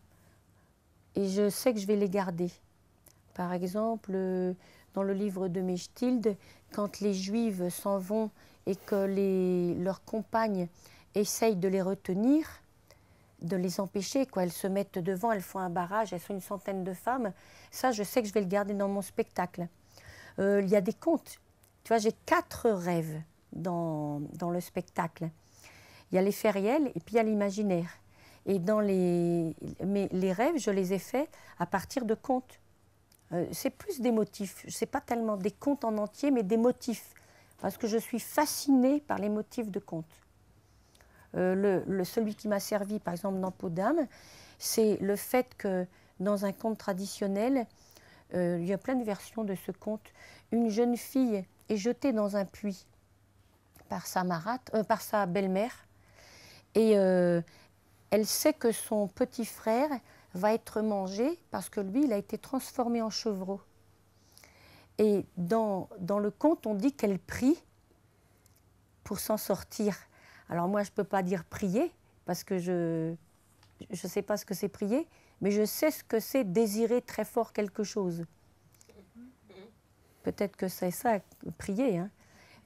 S6: et je sais que je vais les garder. Par exemple, dans le livre de Mechtilde, quand les Juives s'en vont et que leurs compagnes essayent de les retenir, de les empêcher, quoi. Elles se mettent devant, elles font un barrage, elles sont une centaine de femmes. Ça, je sais que je vais le garder dans mon spectacle. Il y a des contes. Tu vois, j'ai 4 rêves dans le spectacle. Il y a les faits réels et puis il y a l'imaginaire. Et dans les rêves, je les ai faits à partir de contes. C'est plus des motifs. Ce n'est pas tellement des contes en entier, mais des motifs. Parce que je suis fascinée par les motifs de contes. Celui qui m'a servi, par exemple, dans Peau d'âme, c'est le fait que dans un conte traditionnel, il y a plein de versions de ce conte, une jeune fille est jetée dans un puits par sa belle-mère et elle sait que son petit frère va être mangé parce que lui, il a été transformé en chevreau. Et dans le conte, on dit qu'elle prie pour s'en sortir. Alors moi, je ne peux pas dire prier, parce que je ne sais pas ce que c'est prier, mais je sais ce que c'est désirer très fort quelque chose. Peut-être que c'est ça, prier. Hein.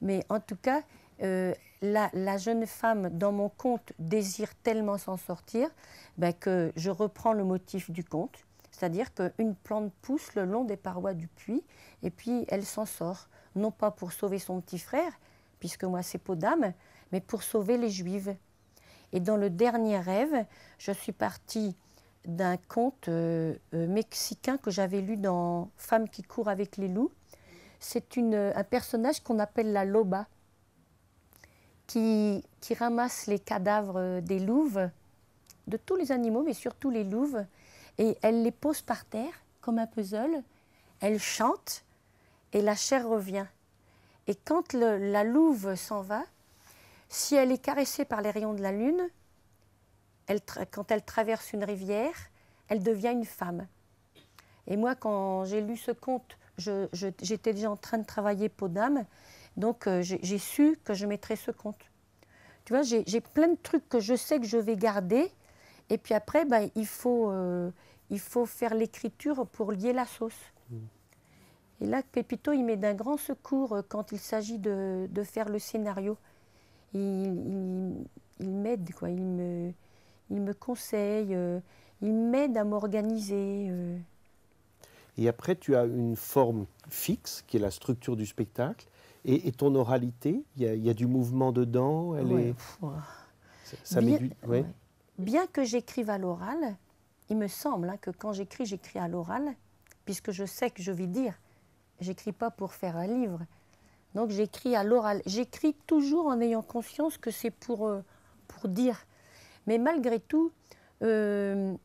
S6: Mais en tout cas, la jeune femme, dans mon conte, désire tellement s'en sortir que je reprends le motif du conte. C'est-à-dire qu'une plante pousse le long des parois du puits, et puis elle s'en sort. Non pas pour sauver son petit frère, puisque moi c'est Peau d'âme, mais pour sauver les Juives. Et dans le dernier rêve, je suis partie d'un conte mexicain que j'avais lu dans Femme qui court avec les loups. C'est un personnage qu'on appelle la loba, qui ramasse les cadavres des louves, de tous les animaux, mais surtout les louves, et elle les pose par terre, comme un puzzle, elle chante, et la chair revient. Et quand la louve s'en va, si elle est caressée par les rayons de la lune, quand elle traverse une rivière, elle devient une femme. Et moi, quand j'ai lu ce conte, j'étais déjà en train de travailler Peau d'âme, donc j'ai su que je mettrais ce conte. Tu vois, j'ai plein de trucs que je sais que je vais garder, et puis après, il faut faire l'écriture pour lier la sauce. Et là, Pépito, il m'est d'un grand secours quand il s'agit de faire le scénario. Il m'aide, quoi. Il me conseille, il m'aide à m'organiser.
S5: Et après, tu as une forme fixe, qui est la structure du spectacle, et ton oralité, il y a du mouvement dedans. Bien
S6: que j'écrive à l'oral, il me semble que quand j'écris à l'oral, puisque je sais que je vais dire. J'écris pas pour faire un livre. Donc j'écris à l'oral. J'écris toujours en ayant conscience que c'est pour dire. Mais malgré tout, je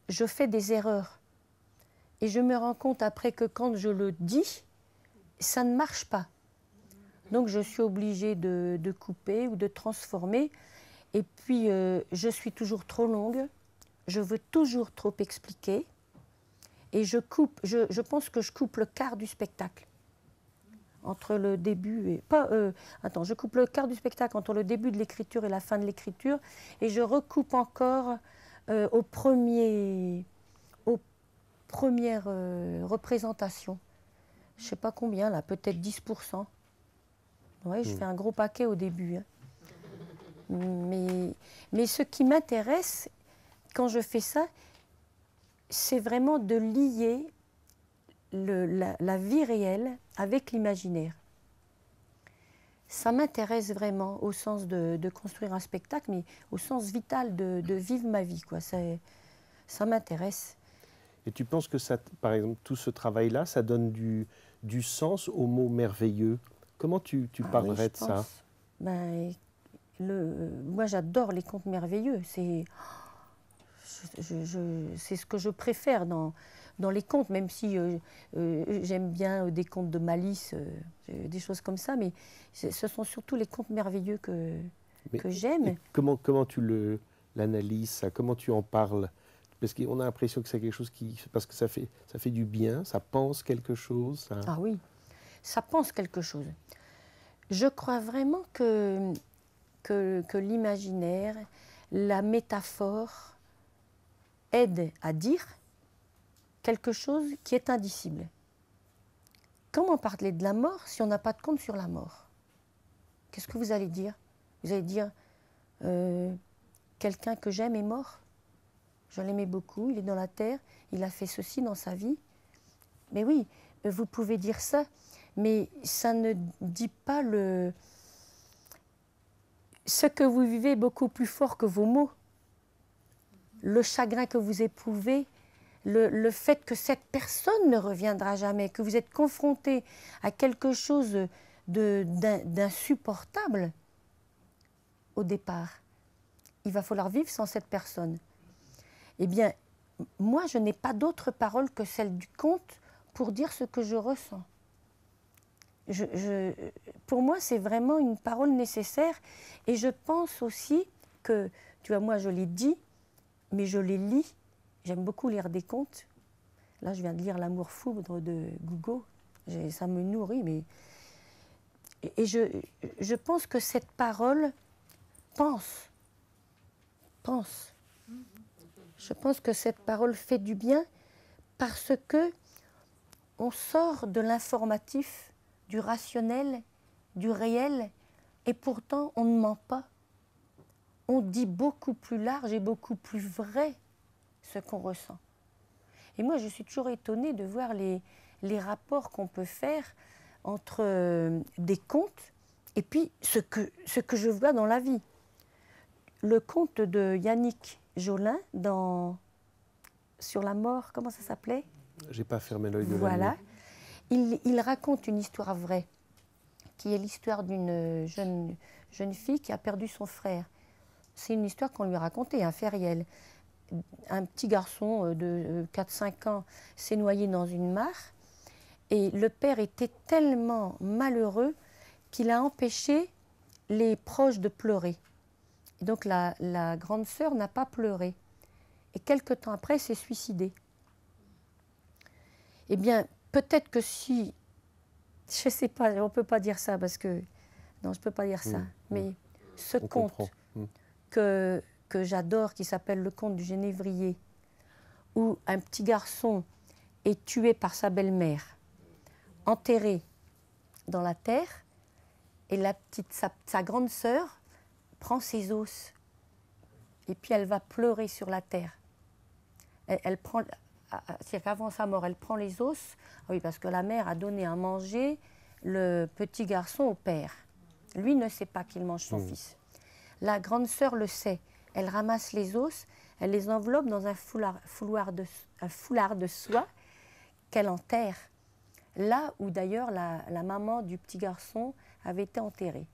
S6: fais des erreurs. Et je me rends compte après que quand je le dis, ça ne marche pas. Donc je suis obligée de couper ou de transformer. Et puis je suis toujours trop longue. Je veux toujours trop expliquer. Et je pense que je coupe le quart du spectacle. Entre le début et... je coupe le quart du spectacle entre le début de l'écriture et la fin de l'écriture. Et je recoupe encore aux premières représentations. Je ne sais pas combien, là, peut-être 10%. Oui, je fais un gros paquet au début. Hein. Mais ce qui m'intéresse, quand je fais ça, c'est vraiment de lier la vie réelle avec l'imaginaire. Ça m'intéresse vraiment au sens de construire un spectacle, mais au sens vital de vivre ma vie, quoi. Ça m'intéresse.
S5: Et tu penses que ça, par exemple, tout ce travail-là, ça donne du sens au mot merveilleux? Comment tu parlerais de ça?
S6: Moi, j'adore les contes merveilleux. c'est ce que je préfère dans les contes, même si j'aime bien des contes de Malice, des choses comme ça, mais ce sont surtout les contes merveilleux que j'aime.
S5: Comment tu l'analyses, ça? Comment tu en parles? Parce qu'on a l'impression que c'est quelque chose parce que ça fait du bien, ça pense quelque chose. Ça...
S6: Ah oui, ça pense quelque chose. Je crois vraiment que l'imaginaire, la métaphore aide à dire quelque chose qui est indicible. Comment parler de la mort si on n'a pas de conte sur la mort? Qu'est-ce que vous allez dire? Vous allez dire quelqu'un que j'aime est mort? Je l'aimais beaucoup, il est dans la terre, il a fait ceci dans sa vie. Mais oui, vous pouvez dire ça, mais ça ne dit pas ce que vous vivez est beaucoup plus fort que vos mots. Le chagrin que vous éprouvez, le fait que cette personne ne reviendra jamais, que vous êtes confronté à quelque chose d'insupportable au départ. Il va falloir vivre sans cette personne. Eh bien, moi, je n'ai pas d'autre parole que celle du conte pour dire ce que je ressens. Pour moi, c'est vraiment une parole nécessaire. Et je pense aussi que, tu vois, moi, je l'ai dit, mais je les lis. J'aime beaucoup lire des contes. Là, je viens de lire L'amour foudre de Gougo. Ça me nourrit, mais... Et je pense que cette parole pense. Je pense que cette parole fait du bien parce que on sort de l'informatif, du rationnel, du réel, et pourtant on ne ment pas. On dit beaucoup plus large et beaucoup plus vrai ce qu'on ressent. Et moi, je suis toujours étonnée de voir les rapports qu'on peut faire entre des contes et puis ce que je vois dans la vie. Le conte de Yannick Jolin sur la mort, comment ça s'appelait?
S5: J'ai pas fermé l'œil de la nuit.
S6: Voilà. Il raconte une histoire vraie, qui est l'histoire d'une jeune fille qui a perdu son frère. C'est une histoire qu'on lui a racontée, un fait réel. Un petit garçon de 4-5 ans s'est noyé dans une mare et le père était tellement malheureux qu'il a empêché les proches de pleurer. Et donc la grande sœur n'a pas pleuré. Et quelque temps après, s'est suicidée. Eh bien, peut-être que si... Je ne sais pas, on ne peut pas dire ça parce que... Non, je ne peux pas dire ça. Mais ce conte que j'adore, qui s'appelle Le conte du Genévrier, où un petit garçon est tué par sa belle-mère, enterré dans la terre, et sa grande sœur prend ses os, et puis elle va pleurer sur la terre. Elle prend, c'est qu'avant sa mort, elle prend les os, oui, parce que la mère a donné à manger le petit garçon au père. Lui ne sait pas qu'il mange son fils. La grande sœur le sait. Elle ramasse les os, elle les enveloppe dans un foulard de soie qu'elle enterre. Là où d'ailleurs la maman du petit garçon avait été enterrée.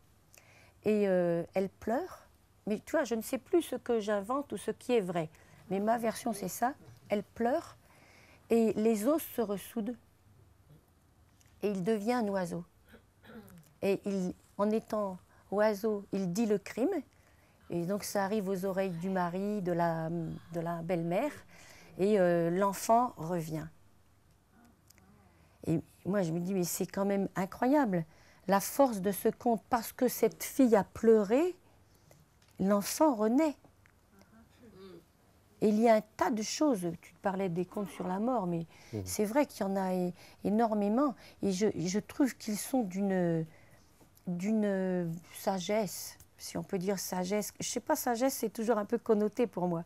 S6: Et elle pleure, mais tu vois, je ne sais plus ce que j'invente ou ce qui est vrai. Mais ma version, c'est ça. Elle pleure et les os se ressoudent et il devient un oiseau. Et en étant oiseau, il dit le crime. Et donc ça arrive aux oreilles du mari, de la belle-mère, et l'enfant revient. Et moi je me dis, mais c'est quand même incroyable, la force de ce conte, parce que cette fille a pleuré, l'enfant renaît. Et il y a un tas de choses, tu parlais des contes sur la mort, mais c'est vrai qu'il y en a énormément, et je trouve qu'ils sont d'une sagesse, si on peut dire sagesse. Je ne sais pas, sagesse, c'est toujours un peu connoté pour moi.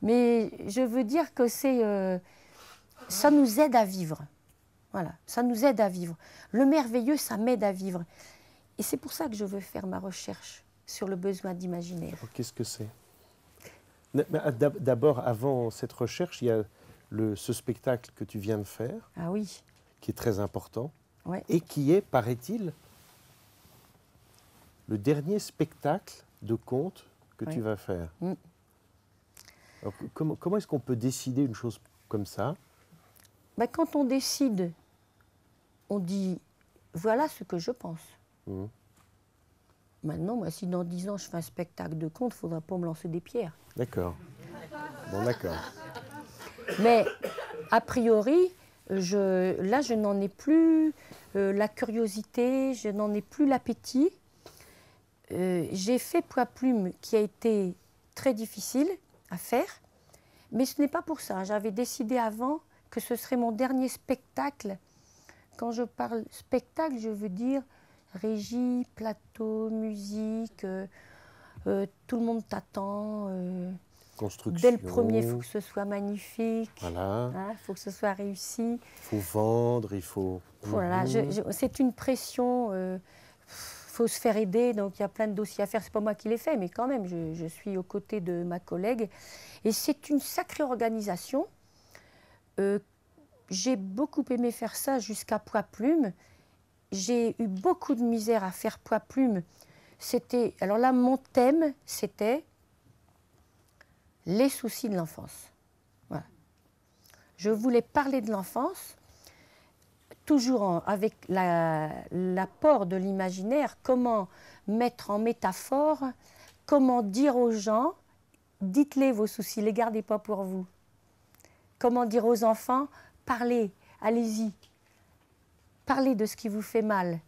S6: Mais je veux dire que ça nous aide à vivre. Voilà, ça nous aide à vivre. Le merveilleux, ça m'aide à vivre. Et c'est pour ça que je veux faire ma recherche sur le besoin d'imaginaire.
S5: Qu'est-ce que c'est? D'abord, avant cette recherche, il y a ce spectacle que tu viens de faire,
S6: ah oui,
S5: qui est très important,
S6: ouais.
S5: Et qui est, paraît-il, le dernier spectacle de conte que tu vas faire. Alors, comment est-ce qu'on peut décider une chose comme ça?
S6: Ben, quand on décide, on dit voilà ce que je pense.
S5: Mmh.
S6: Maintenant, moi, si dans 10 ans je fais un spectacle de contes, il ne faudra pas me lancer des pierres.
S5: D'accord. Bon, d'accord.
S6: Mais a priori, là, je n'en ai plus la curiosité, je n'en ai plus l'appétit. J'ai fait Poids Plume qui a été très difficile à faire, mais ce n'est pas pour ça. J'avais décidé avant que ce serait mon dernier spectacle. Quand je parle spectacle, je veux dire régie, plateau, musique, tout le monde t'attend.
S5: Construction.
S6: Dès le premier, il faut que ce soit magnifique.
S5: Voilà.
S6: Il faut que ce soit réussi.
S5: Il faut vendre, il faut...
S6: Voilà, c'est une pression. Faut se faire aider, donc il y a plein de dossiers à faire. C'est pas moi qui les fais, mais quand même, je suis aux côtés de ma collègue. Et c'est une sacrée organisation. J'ai beaucoup aimé faire ça jusqu'à Poids Plume. J'ai eu beaucoup de misère à faire Poids Plume. Alors là, mon thème, c'était les soucis de l'enfance. Voilà. Je voulais parler de l'enfance, toujours avec l'apport de l'imaginaire, comment mettre en métaphore, comment dire aux gens, dites-les vos soucis, ne les gardez pas pour vous. Comment dire aux enfants, parlez, allez-y, parlez de ce qui vous fait mal.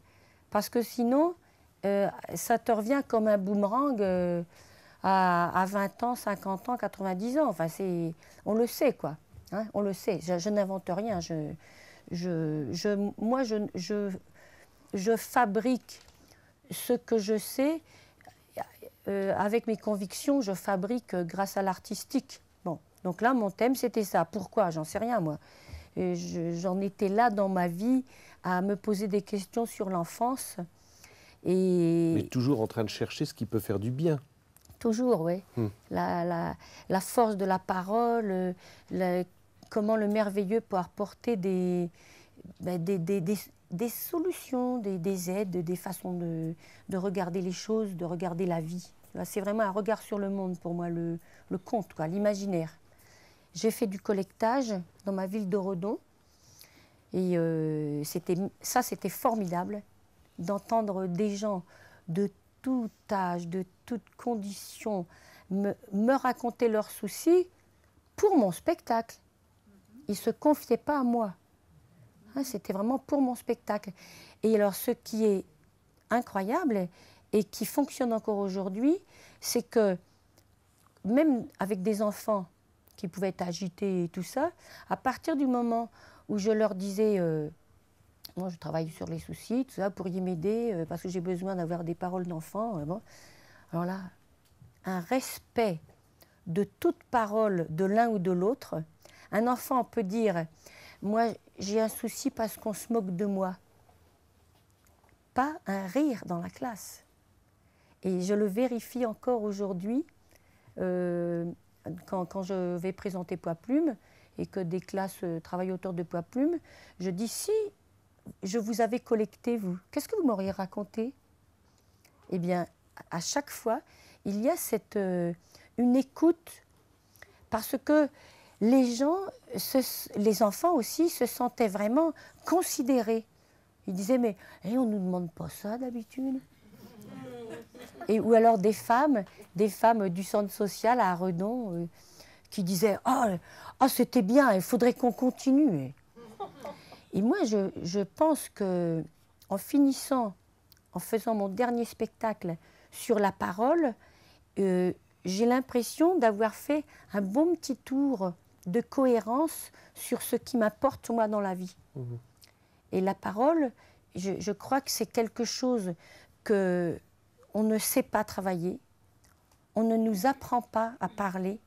S6: Parce que sinon, ça te revient comme un boomerang à 20 ans, 50 ans, 90 ans. Enfin, on le sait, quoi. Hein, on le sait. Je n'invente rien. Moi, je fabrique ce que je sais avec mes convictions. Je fabrique grâce à l'artistique. Bon, donc là, mon thème, c'était ça. Pourquoi? J'en sais rien, moi. J'en étais là dans ma vie à me poser des questions sur l'enfance.
S5: Mais toujours en train de chercher ce qui peut faire du bien.
S6: Toujours, oui. La force de la parole, comment le merveilleux peut apporter des solutions, des aides, des façons de regarder les choses, de regarder la vie. C'est vraiment un regard sur le monde pour moi, le conte, quoi, l'imaginaire. J'ai fait du collectage dans ma ville de Redon. Et c'était formidable d'entendre des gens de tout âge, de toutes conditions, me raconter leurs soucis pour mon spectacle. Ils ne se confiaient pas à moi. Hein, c'était vraiment pour mon spectacle. Et alors, ce qui est incroyable et qui fonctionne encore aujourd'hui, c'est que même avec des enfants qui pouvaient être agités et tout ça, à partir du moment où je leur disais moi je travaille sur les soucis, tout ça, pourriez m'aider parce que j'ai besoin d'avoir des paroles d'enfant. Bon. Alors là, un respect de toute parole de l'un ou de l'autre. Un enfant peut dire moi j'ai un souci parce qu'on se moque de moi. Pas un rire dans la classe. Et je le vérifie encore aujourd'hui quand je vais présenter Poids Plume et que des classes travaillent autour de Poids Plume, je dis si je vous avais collecté, vous, qu'est-ce que vous m'auriez raconté? Eh bien, à chaque fois, il y a une écoute parce que les gens, les enfants aussi, se sentaient vraiment considérés. Ils disaient, mais on ne nous demande pas ça d'habitude. Ou alors des femmes du centre social à Redon qui disaient oh, c'était bien, il faudrait qu'on continue. Et moi, je pense qu'en finissant, en faisant mon dernier spectacle sur la parole, j'ai l'impression d'avoir fait un bon petit tour de cohérence sur ce qui m'apporte moi dans la vie. Mmh. Et la parole, je crois que c'est quelque chose qu'on ne sait pas travailler. On ne nous apprend pas à parler.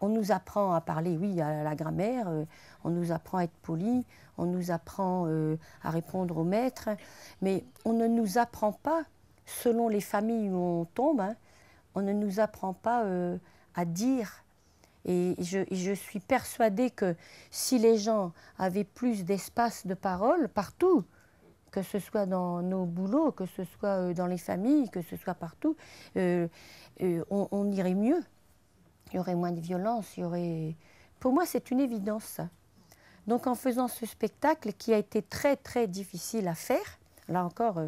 S6: On nous apprend à parler, oui, à la grammaire, on nous apprend à être poli, on nous apprend à répondre au maître, mais on ne nous apprend pas, selon les familles où on tombe, hein, on ne nous apprend pas à dire. Et je suis persuadée que si les gens avaient plus d'espace de parole partout, que ce soit dans nos boulots, que ce soit dans les familles, que ce soit partout, on irait mieux. il y aurait moins de violence, il y aurait... Pour moi, c'est une évidence, ça. Donc, en faisant ce spectacle qui a été très, très difficile à faire, là encore,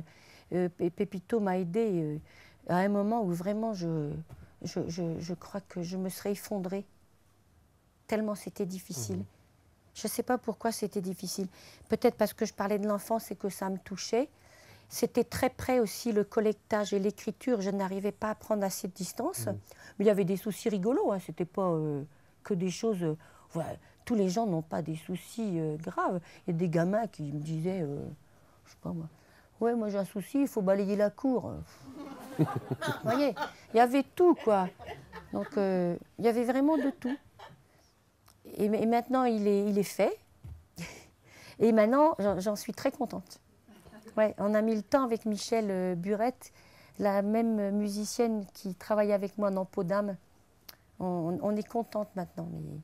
S6: Pépito m'a aidé à un moment où vraiment je crois que je me serais effondrée, tellement c'était difficile. Je ne sais pas pourquoi c'était difficile. Peut-être parce que je parlais de l'enfance et que ça me touchait. C'était très près aussi, le collectage et l'écriture. Je n'arrivais pas à prendre assez de distance. Mais il y avait des soucis rigolos. Hein. Ce n'était pas que des choses... tous les gens n'ont pas des soucis graves. Il y a des gamins qui me disaient, je sais pas moi, ouais, moi j'ai un souci, il faut balayer la cour. Vous voyez, il y avait tout, quoi. Donc, il y avait vraiment de tout. Et maintenant, il est fait. Et maintenant, j'en suis très contente. Ouais, on a mis le temps avec Michel Burette, la même musicienne qui travaille avec moi dans Peau d'âme. On est contente maintenant. Mais...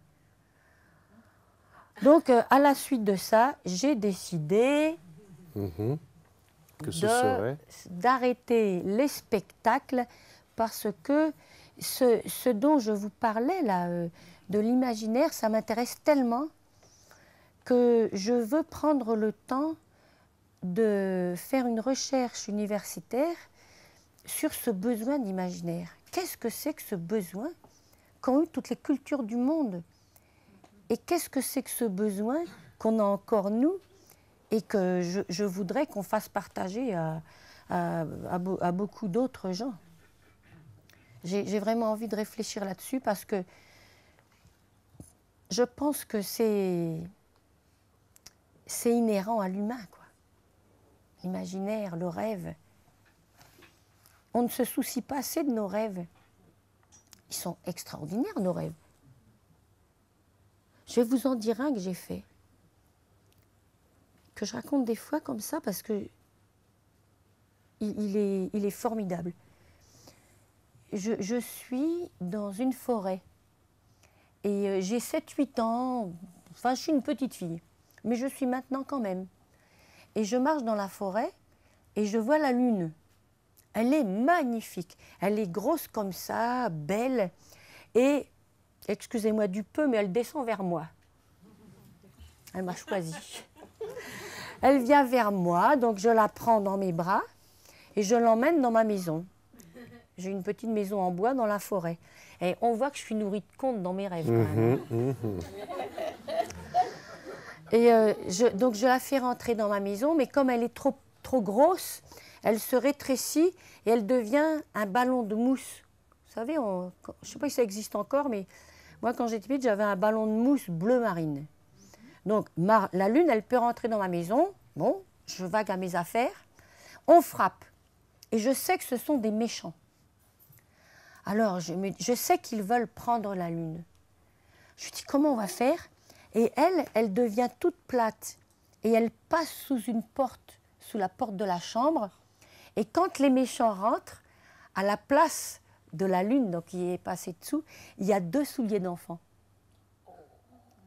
S6: Donc, à la suite de ça, j'ai décidé d'arrêter les spectacles parce que ce dont je vous parlais, là, de l'imaginaire, ça m'intéresse tellement que je veux prendre le temps de faire une recherche universitaire sur ce besoin d'imaginaire. Qu'est-ce que c'est que ce besoin qu'ont eu toutes les cultures du monde? Et qu'est-ce que c'est que ce besoin qu'on a encore nous et que je voudrais qu'on fasse partager à beaucoup d'autres gens? J'ai vraiment envie de réfléchir là-dessus parce que je pense que c'est inhérent à l'humain, quoi. L'imaginaire, le rêve. On ne se soucie pas assez de nos rêves. Ils sont extraordinaires, nos rêves. Je vais vous en dire un que j'ai fait, que je raconte des fois comme ça parce que il est formidable. Je suis dans une forêt et j'ai 7-8 ans, enfin je suis une petite fille, mais je suis maintenant quand même. Et je marche dans la forêt et je vois la lune. Elle est magnifique, elle est grosse comme ça, belle et... Excusez-moi du peu, mais elle descend vers moi. Elle m'a choisie. Elle vient vers moi, donc je la prends dans mes bras et je l'emmène dans ma maison. J'ai une petite maison en bois dans la forêt. Et on voit que je suis nourrie de contes dans mes rêves, quand même. Et donc je la fais rentrer dans ma maison, mais comme elle est trop grosse, elle se rétrécit et elle devient un ballon de mousse. Vous savez, je ne sais pas si ça existe encore, mais... Moi, quand j'étais petite, j'avais un ballon de mousse bleu marine. Donc, la lune, elle peut rentrer dans ma maison. Bon, je vague à mes affaires. On frappe. Et je sais que ce sont des méchants. Alors, je sais qu'ils veulent prendre la lune. Je dis, comment on va faire? Et elle devient toute plate. Et elle passe sous une porte, sous la porte de la chambre. Et quand les méchants rentrent, à la place de la lune, donc qui est passé dessous, il y a 2 souliers d'enfants.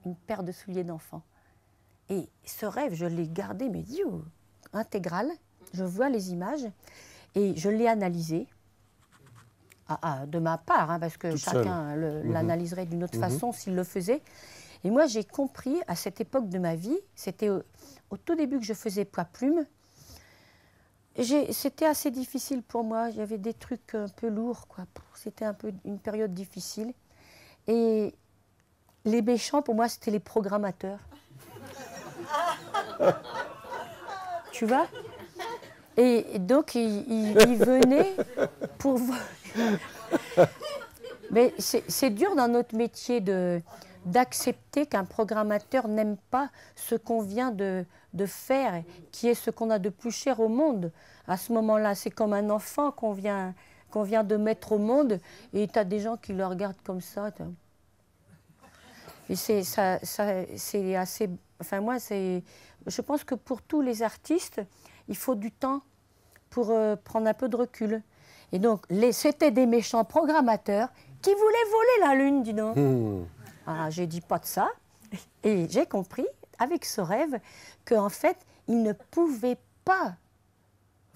S6: Une paire de souliers d'enfants. Et ce rêve, je l'ai gardé, mais intégral. Je vois les images et je l'ai analysé. De ma part, hein, parce que chacun l'analyserait d'une autre façon s'il le faisait. Et moi, j'ai compris, à cette époque de ma vie, c'était au tout début que je faisais poids plume, c'était assez difficile pour moi. Il y avait des trucs un peu lourds, quoi. C'était un peu une période difficile. Et les méchants, pour moi, c'était les programmateurs. Tu vois? Et donc, ils venaient pour... Mais c'est dur dans notre métier d'accepter qu'un programmateur n'aime pas ce qu'on vient de faire, qui est ce qu'on a de plus cher au monde. À ce moment-là, c'est comme un enfant qu'on vient de mettre au monde, et tu as des gens qui le regardent comme ça. Et c'est assez... Enfin, moi, je pense que pour tous les artistes, il faut du temps pour prendre un peu de recul. Et donc, c'était des méchants programmateurs qui voulaient voler la lune, dis donc. Alors, j'ai dit pas de ça. Et j'ai compris, avec ce rêve, qu'en fait, ils ne pouvaient pas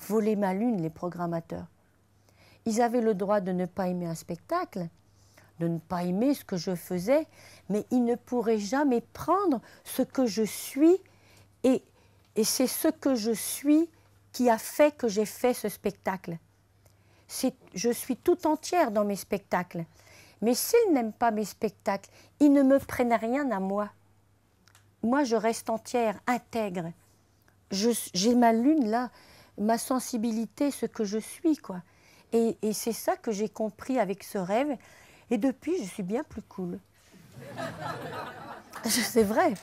S6: voler ma lune, les programmateurs. Ils avaient le droit de ne pas aimer un spectacle, de ne pas aimer ce que je faisais, mais il ne pourrait jamais prendre ce que je suis, et c'est ce que je suis qui a fait que j'ai fait ce spectacle. Je suis tout entière dans mes spectacles. Mais s'ils n'aiment pas mes spectacles, ils ne me prennent rien à moi. Moi, je reste entière, intègre. J'ai ma lune là, ma sensibilité, ce que je suis, quoi. Et c'est ça que j'ai compris avec ce rêve. Et depuis, je suis bien plus cool. C'est vrai.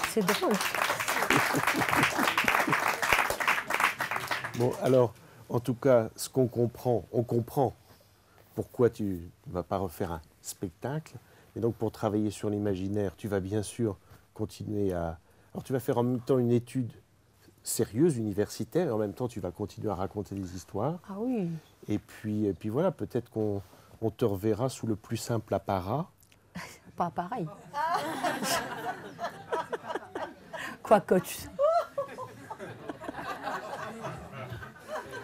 S6: C'est drôle.
S5: Bon, alors, en tout cas, ce qu'on comprend, on comprend pourquoi tu ne vas pas refaire un spectacle. Et donc, pour travailler sur l'imaginaire, tu vas bien sûr continuer à... Alors, tu vas faire en même temps une étude sérieuse, universitaire, et en même temps, tu vas continuer à raconter des histoires.
S6: Ah oui.
S5: Et puis voilà, peut-être qu'on te reverra sous le plus simple apparat.
S6: Pas pareil. Quoi, coach?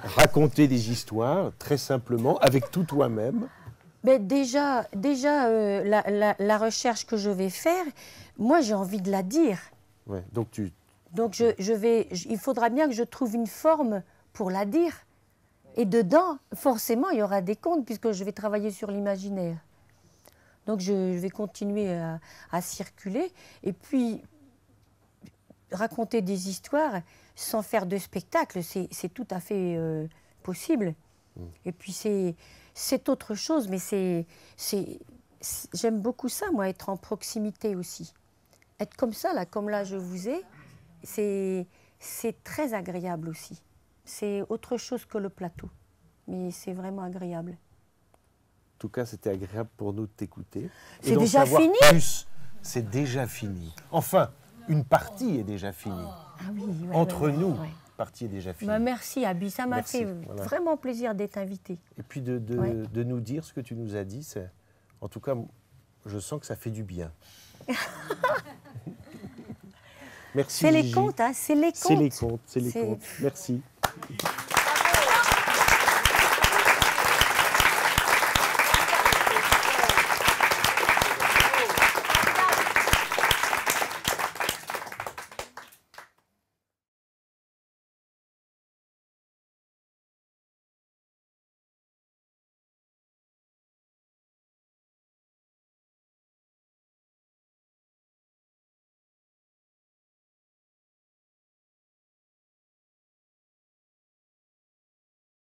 S5: Raconter des histoires, très simplement, avec tout toi-même.
S6: Mais déjà la recherche que je vais faire, moi, j'ai envie de la dire.
S5: Ouais, donc
S6: il faudra bien que je trouve une forme pour la dire. Et dedans, forcément, il y aura des contes, puisque je vais travailler sur l'imaginaire. Donc, je vais continuer à circuler. Et puis, raconter des histoires sans faire de spectacle, c'est tout à fait possible. Et puis, c'est autre chose, mais j'aime beaucoup ça, moi, être en proximité aussi. Être comme ça, là, comme là je vous ai, c'est très agréable aussi. C'est autre chose que le plateau, mais c'est vraiment agréable.
S5: En tout cas, c'était agréable pour nous de t'écouter.
S6: C'est déjà fini?
S5: C'est déjà fini. Enfin, une partie est déjà finie.
S6: Ah oui, ouais,
S5: Entre nous,
S6: ouais.
S5: partie est déjà finie.
S6: Bah, merci, Abi, ça m'a fait
S5: voilà.
S6: vraiment plaisir d'être invitée.
S5: Et puis de nous dire ce que tu nous as dit, en tout cas, je sens que ça fait du bien. Merci.
S6: C'est les contes, hein, c'est les contes.
S5: C'est les contes. Merci.